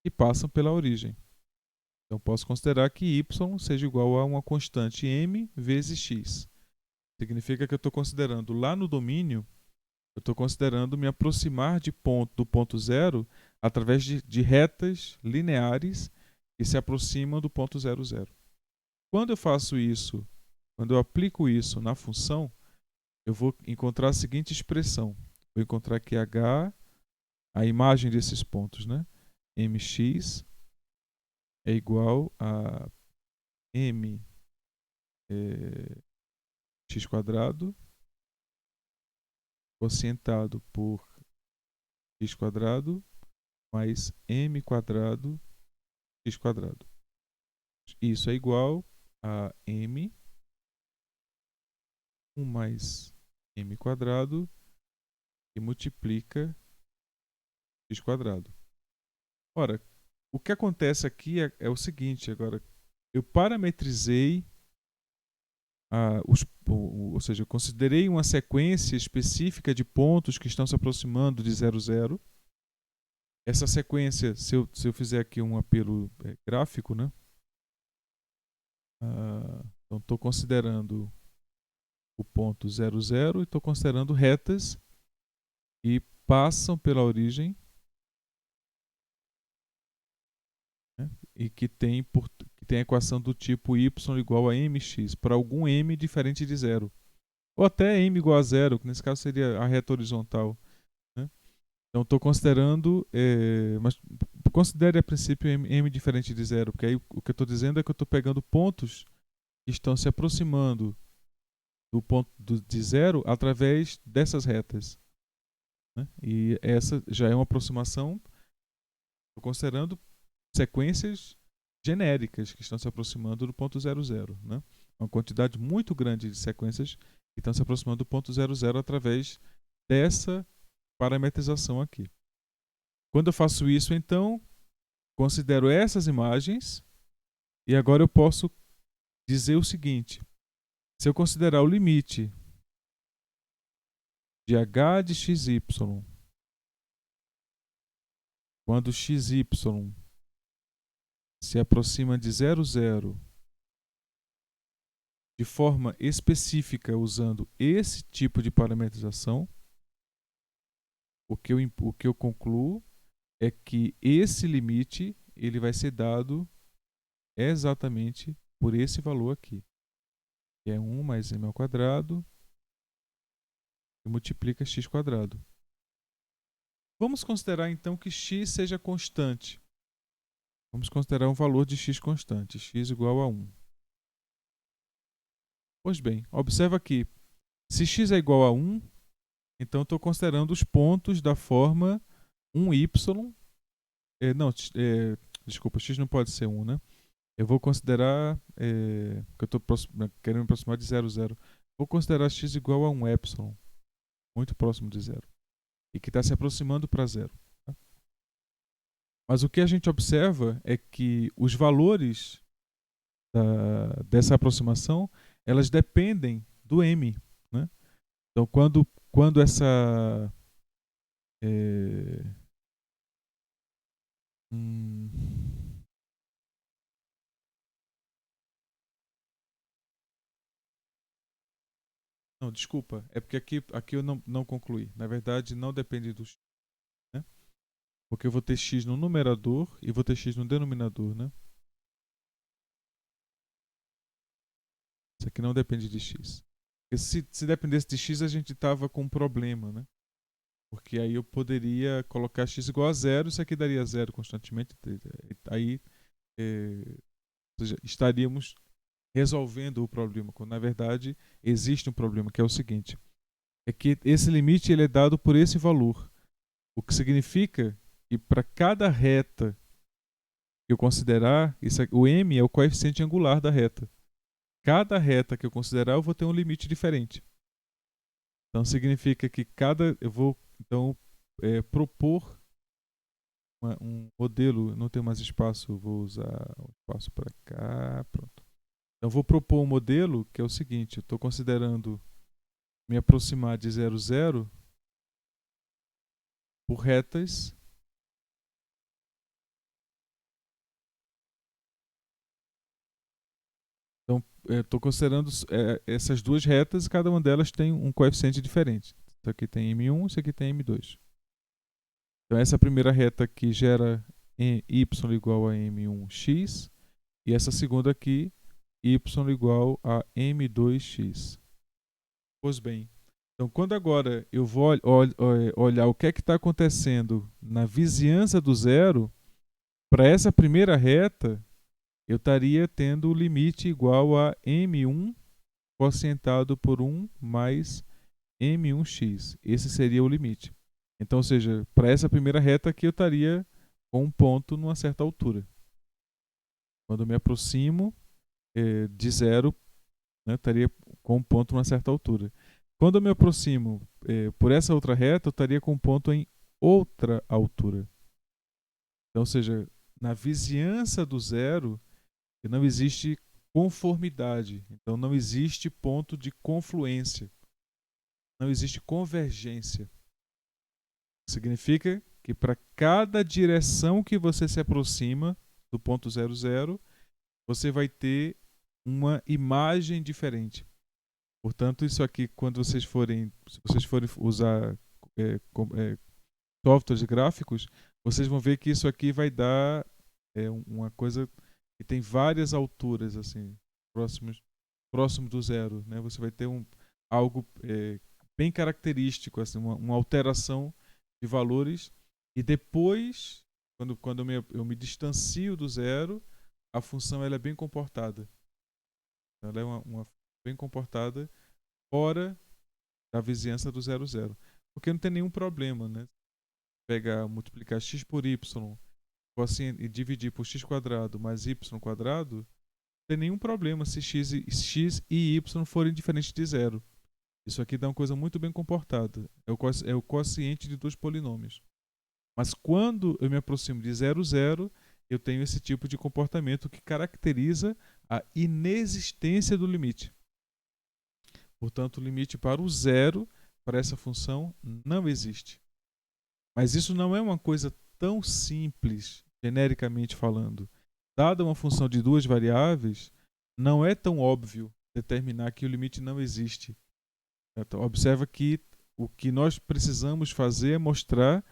que passam pela origem. Então posso considerar que y seja igual a uma constante m vezes x. Significa que eu estou considerando lá no domínio, eu estou considerando me aproximar do ponto zero através de retas lineares que se aproximam do ponto 0, 0. Quando eu faço isso, quando eu aplico isso na função, eu vou encontrar a seguinte expressão. Vou encontrar que h a imagem desses pontos, né? Mx é igual a m x quadrado quocientado por x quadrado mais m quadrado x quadrado. Isso é igual a m 1 mais m quadrado que multiplica x quadrado. Ora, o que acontece aqui é o seguinte, agora, eu parametrizei, ou seja, eu considerei uma sequência específica de pontos que estão se aproximando de 0, 0. Essa sequência, se eu fizer aqui um apelo gráfico, né? Então estou considerando o ponto 0, 0 e estou considerando retas que passam pela origem, né? E que tem a equação do tipo y igual a mx para algum m diferente de 0. Ou até m igual a 0, que nesse caso seria a reta horizontal, né? Então estou considerando, mas considere a princípio m diferente de 0, porque aí o que eu estou dizendo é que eu estou pegando pontos que estão se aproximando do ponto de 0 através dessas retas, né? E essa já é uma aproximação, estou considerando sequências genéricas que estão se aproximando do ponto 0, 0, né? Uma quantidade muito grande de sequências que estão se aproximando do ponto 0, 0 através dessa parametrização aqui. Quando eu faço isso, então, considero essas imagens e agora eu posso dizer o seguinte: se eu considerar o limite de h de xy quando xy se aproxima de 0, 0 de forma específica usando esse tipo de parametrização, o que eu concluo é que esse limite ele vai ser dado exatamente por esse valor aqui, que é 1 mais m ao quadrado e multiplica x quadrado. Vamos considerar então que x seja constante. Vamos considerar um valor de x constante, x igual a 1. Pois bem, observa aqui, se x é igual a 1, então estou considerando os pontos da forma 1y. Desculpa, x não pode ser 1, né? Eu vou considerar, que eu estou querendo me aproximar de 0, 0. Vou considerar x igual a 1 epsilon, muito próximo de 0, e que está se aproximando para 0. Tá? Mas o que a gente observa é que os valores dessa aproximação, elas dependem do m, né? Então, quando essa não, desculpa, é porque aqui eu não concluí. Na verdade, não depende do x, né? Porque eu vou ter x no numerador e vou ter x no denominador, né? Isso aqui não depende de x. Porque se dependesse de x, a gente tava com um problema, né? Porque aí eu poderia colocar x igual a 0, isso aqui daria 0 constantemente. Aí ou seja, estaríamos resolvendo o problema, quando na verdade existe um problema, que é o seguinte: é que esse limite ele é dado por esse valor, o que significa que para cada reta que eu considerar, o m é o coeficiente angular da reta. Cada reta que eu considerar, eu vou ter um limite diferente. Então significa que eu vou então propor um modelo. Não tenho mais espaço, vou usar o espaço para cá, pronto. Então vou propor um modelo que é o seguinte: eu estou considerando me aproximar de 0, 0 por retas Então, estou considerando essas duas retas e cada uma delas tem um coeficiente diferente. Isso aqui tem M1, isso aqui tem M2. Então, essa primeira reta aqui gera y igual a M1x e essa segunda aqui, y igual a M2x. Pois bem, Então, quando agora eu vou olhar o que é que está acontecendo na vizinhança do zero, para essa primeira reta, eu estaria tendo o limite igual a m1 quocientado por 1 mais m1x. Esse seria o limite. Então, ou seja, para essa primeira reta aqui eu estaria com um ponto numa certa altura. Quando eu me aproximo de zero, né, estaria com um ponto numa certa altura. Quando eu me aproximo por essa outra reta, eu estaria com um ponto em outra altura. Então, ou seja, na vizinhança do zero, não existe conformidade. Então, não existe ponto de confluência. Não existe convergência. Significa que para cada direção que você se aproxima do ponto 00, você vai ter uma imagem diferente. Portanto, isso aqui, quando se vocês forem usar softwares gráficos, vocês vão ver que isso aqui vai dar uma coisa que tem várias alturas, assim, próximo do zero, né? Você vai ter algo bem característico, assim, uma alteração de valores, e depois, quando eu me distancio do zero, a função ela é bem comportada. Ela é uma bem comportada fora da vizinhança do 00. Porque não tem nenhum problema, né? Pegar, multiplicar x por y e dividir por x quadrado mais y quadrado, não tem nenhum problema se x e y forem diferentes de zero. Isso aqui dá uma coisa muito bem comportada. É o quociente de dois polinômios. Mas quando eu me aproximo de 0, eu tenho esse tipo de comportamento que caracteriza a inexistência do limite. Portanto, o limite para o zero, para essa função, não existe. Mas isso não é uma coisa tão simples, genericamente falando. Dada uma função de duas variáveis, não é tão óbvio determinar que o limite não existe. Então, observa que o que nós precisamos fazer é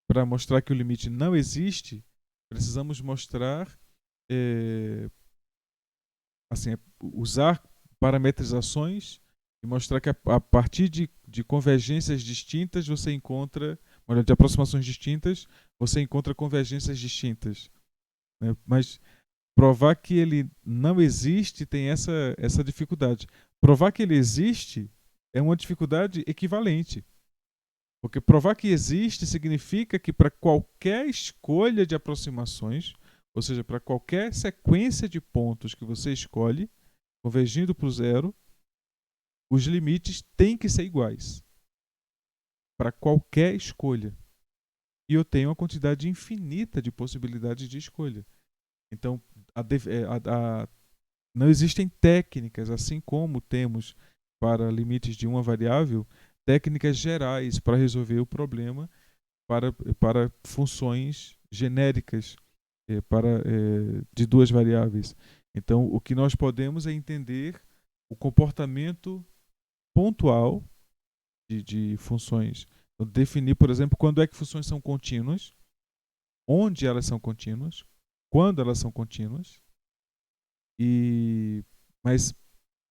para mostrar que o limite não existe, precisamos mostrar, usar parametrizações e mostrar que a partir de convergências distintas você encontra, de aproximações distintas, você encontra convergências distintas. Né? Mas provar que ele não existe tem essa dificuldade. Provar que ele existe é uma dificuldade equivalente. Porque provar que existe significa que para qualquer escolha de aproximações, ou seja, para qualquer sequência de pontos que você escolhe, convergindo para o zero, os limites têm que ser iguais. Para qualquer escolha. E eu tenho uma quantidade infinita de possibilidades de escolha. Então, não existem técnicas, assim como temos para limites de uma variável, técnicas gerais para resolver o problema para funções genéricas de duas variáveis. Então, o que nós podemos é entender o comportamento pontual de funções. Então, definir, por exemplo, quando é que funções são contínuas, onde elas são contínuas, quando elas são contínuas, mas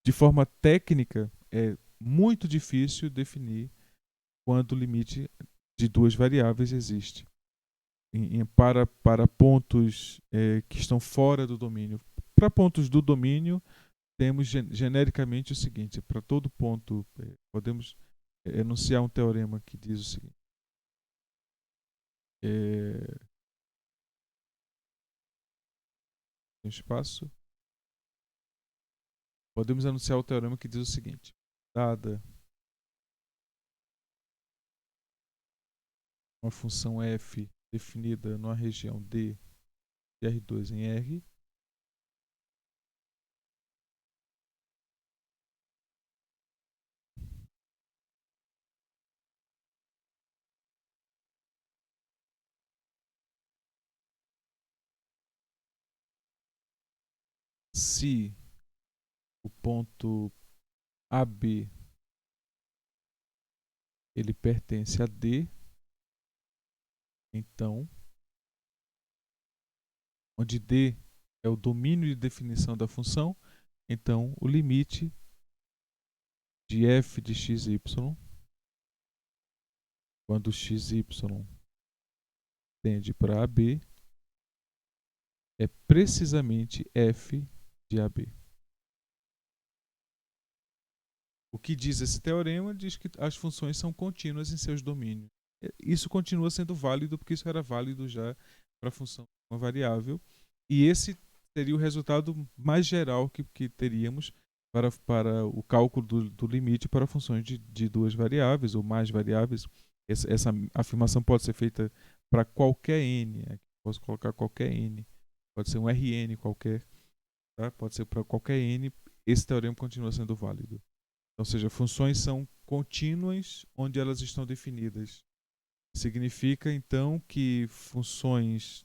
de forma técnica é muito difícil definir quando o limite de duas variáveis existe. Para pontos que estão fora do domínio. Para pontos do domínio, temos genericamente o seguinte: para todo ponto, podemos enunciar um teorema que diz o seguinte. Tem espaço? Podemos enunciar o teorema que diz o seguinte: dada uma função f definida numa região D de R2 em R, se o ponto AB ele pertence a D, então, onde D é o domínio de definição da função, então o limite de f de x, y quando xy tende para AB, é precisamente f de AB. O que diz esse teorema diz que as funções são contínuas em seus domínios. Isso continua sendo válido porque isso era válido já para a função de uma variável. E esse seria o resultado mais geral que teríamos para o cálculo do limite para funções de duas variáveis ou mais variáveis. Essa afirmação pode ser feita para qualquer n. Posso colocar qualquer n. Pode ser um Rn qualquer. Tá? Pode ser para qualquer n. Esse teorema continua sendo válido. Ou seja, funções são contínuas onde elas estão definidas. Significa, então, que funções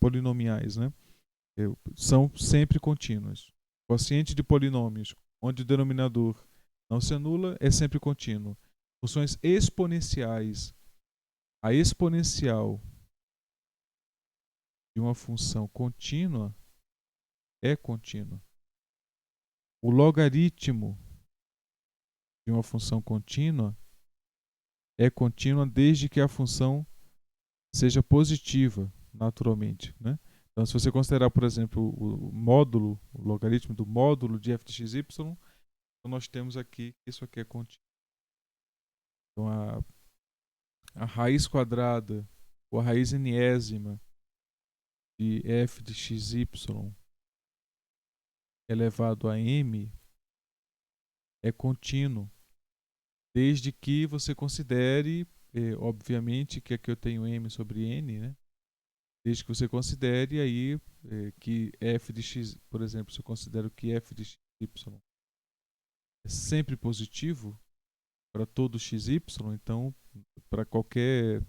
polinomiais, né, são sempre contínuas. Quociente de polinômios, onde o denominador não se anula, é sempre contínuo. Funções exponenciais. A exponencial de uma função contínua é contínua. O logaritmo de uma função contínua é contínua desde que a função seja positiva, naturalmente, né? Então, se você considerar, por exemplo, o módulo, o logaritmo do módulo de f de xy, então nós temos aqui que isso aqui é contínuo. Então, a raiz quadrada ou a raiz enésima de f de xy elevado a m é contínuo, desde que você considere, obviamente, que aqui eu tenho m sobre n, né? Desde que você considere aí que f de x, por exemplo, se eu considero que f de xy é sempre positivo para todo xy, então para qualquer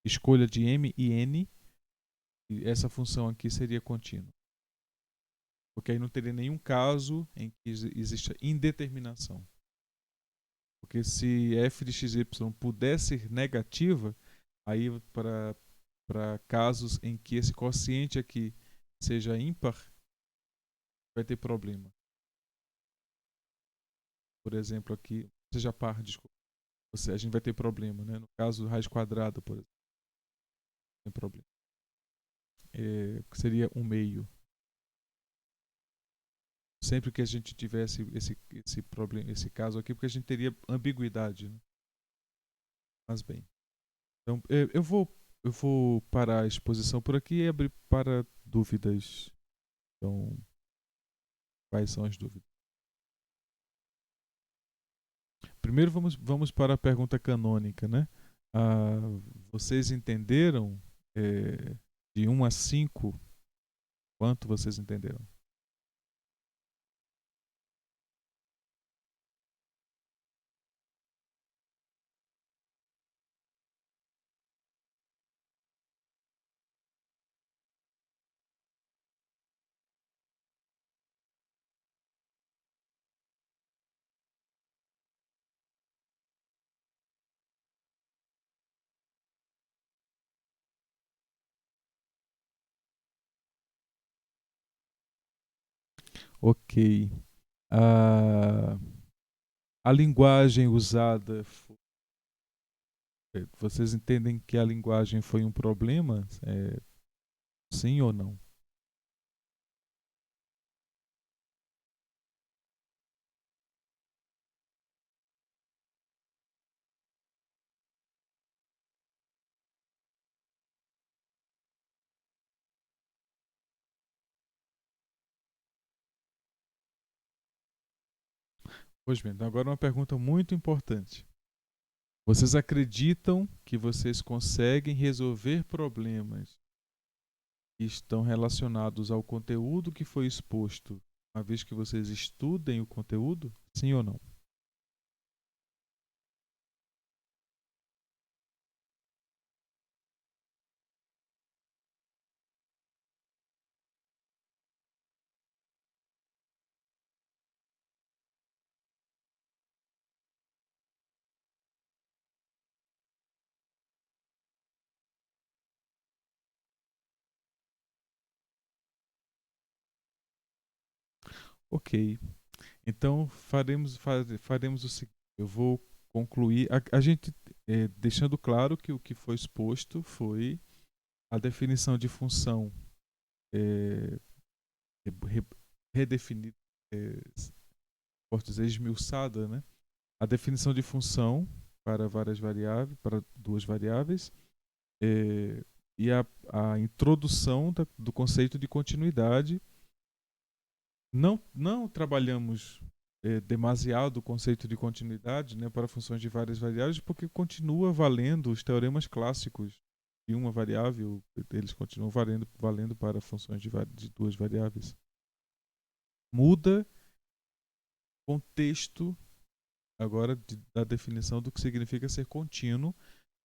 escolha de m e n, essa função aqui seria contínua. Porque aí não teria nenhum caso em que exista indeterminação. Porque se f de xy pudesse ser negativa, aí para casos em que esse quociente aqui seja ímpar, vai ter problema. Por exemplo, aqui, seja par, desculpa. A gente vai ter problema, né? No caso, raiz quadrada, por exemplo, tem problema. Seria um meio. Sempre que a gente tivesse esse problema, esse caso aqui, porque a gente teria ambiguidade, né? Mas bem. Então, eu vou parar a exposição por aqui e abrir para dúvidas. Então, quais são as dúvidas? Primeiro vamos para a pergunta canônica, né? Ah, vocês entenderam de 1 a 5? Quanto vocês entenderam? Ok. A, a linguagem usada. Vocês entendem que a linguagem foi um problema? Sim ou não? Pois bem, então agora uma pergunta muito importante. Vocês acreditam que vocês conseguem resolver problemas que estão relacionados ao conteúdo que foi exposto, uma vez que vocês estudem o conteúdo? Sim ou não? Ok. Então faremos o seguinte. Eu vou concluir. A gente, deixando claro que o que foi exposto foi a definição de função é, re- redefinida, posso dizer, esmiuçada, né? A definição de função para várias variáveis, para duas variáveis, é, e a introdução do conceito de continuidade. Não trabalhamos demasiado o conceito de continuidade, né, para funções de várias variáveis, porque continua valendo os teoremas clássicos de uma variável, eles continuam valendo para funções de duas variáveis. Muda o contexto agora da definição do que significa ser contínuo,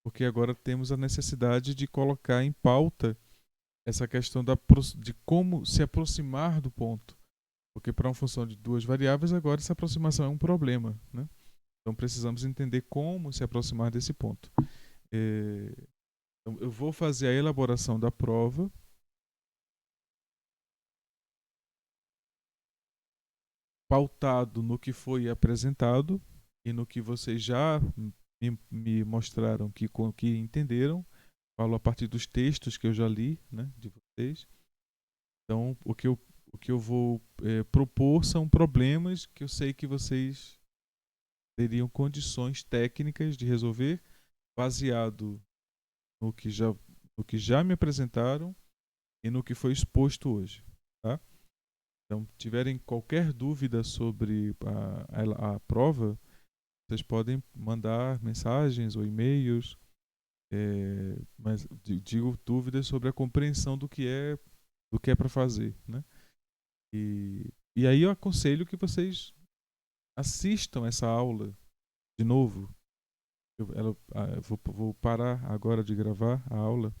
porque agora temos a necessidade de colocar em pauta essa questão de como se aproximar do ponto. Porque para uma função de duas variáveis, agora essa aproximação é um problema, né? Então precisamos entender como se aproximar desse ponto. Então, eu vou fazer a elaboração da prova pautado no que foi apresentado e no que vocês já me mostraram que entenderam. Falo a partir dos textos que eu já li, né, de vocês. Então, o que eu vou propor são problemas que eu sei que vocês teriam condições técnicas de resolver, baseado no que já me apresentaram e no que foi exposto hoje. Tá? Então, tiverem qualquer dúvida sobre a prova, vocês podem mandar mensagens ou e-mails, mas digo dúvidas sobre a compreensão do que é para fazer, né? E aí eu aconselho que vocês assistam essa aula de novo. Eu vou parar agora de gravar a aula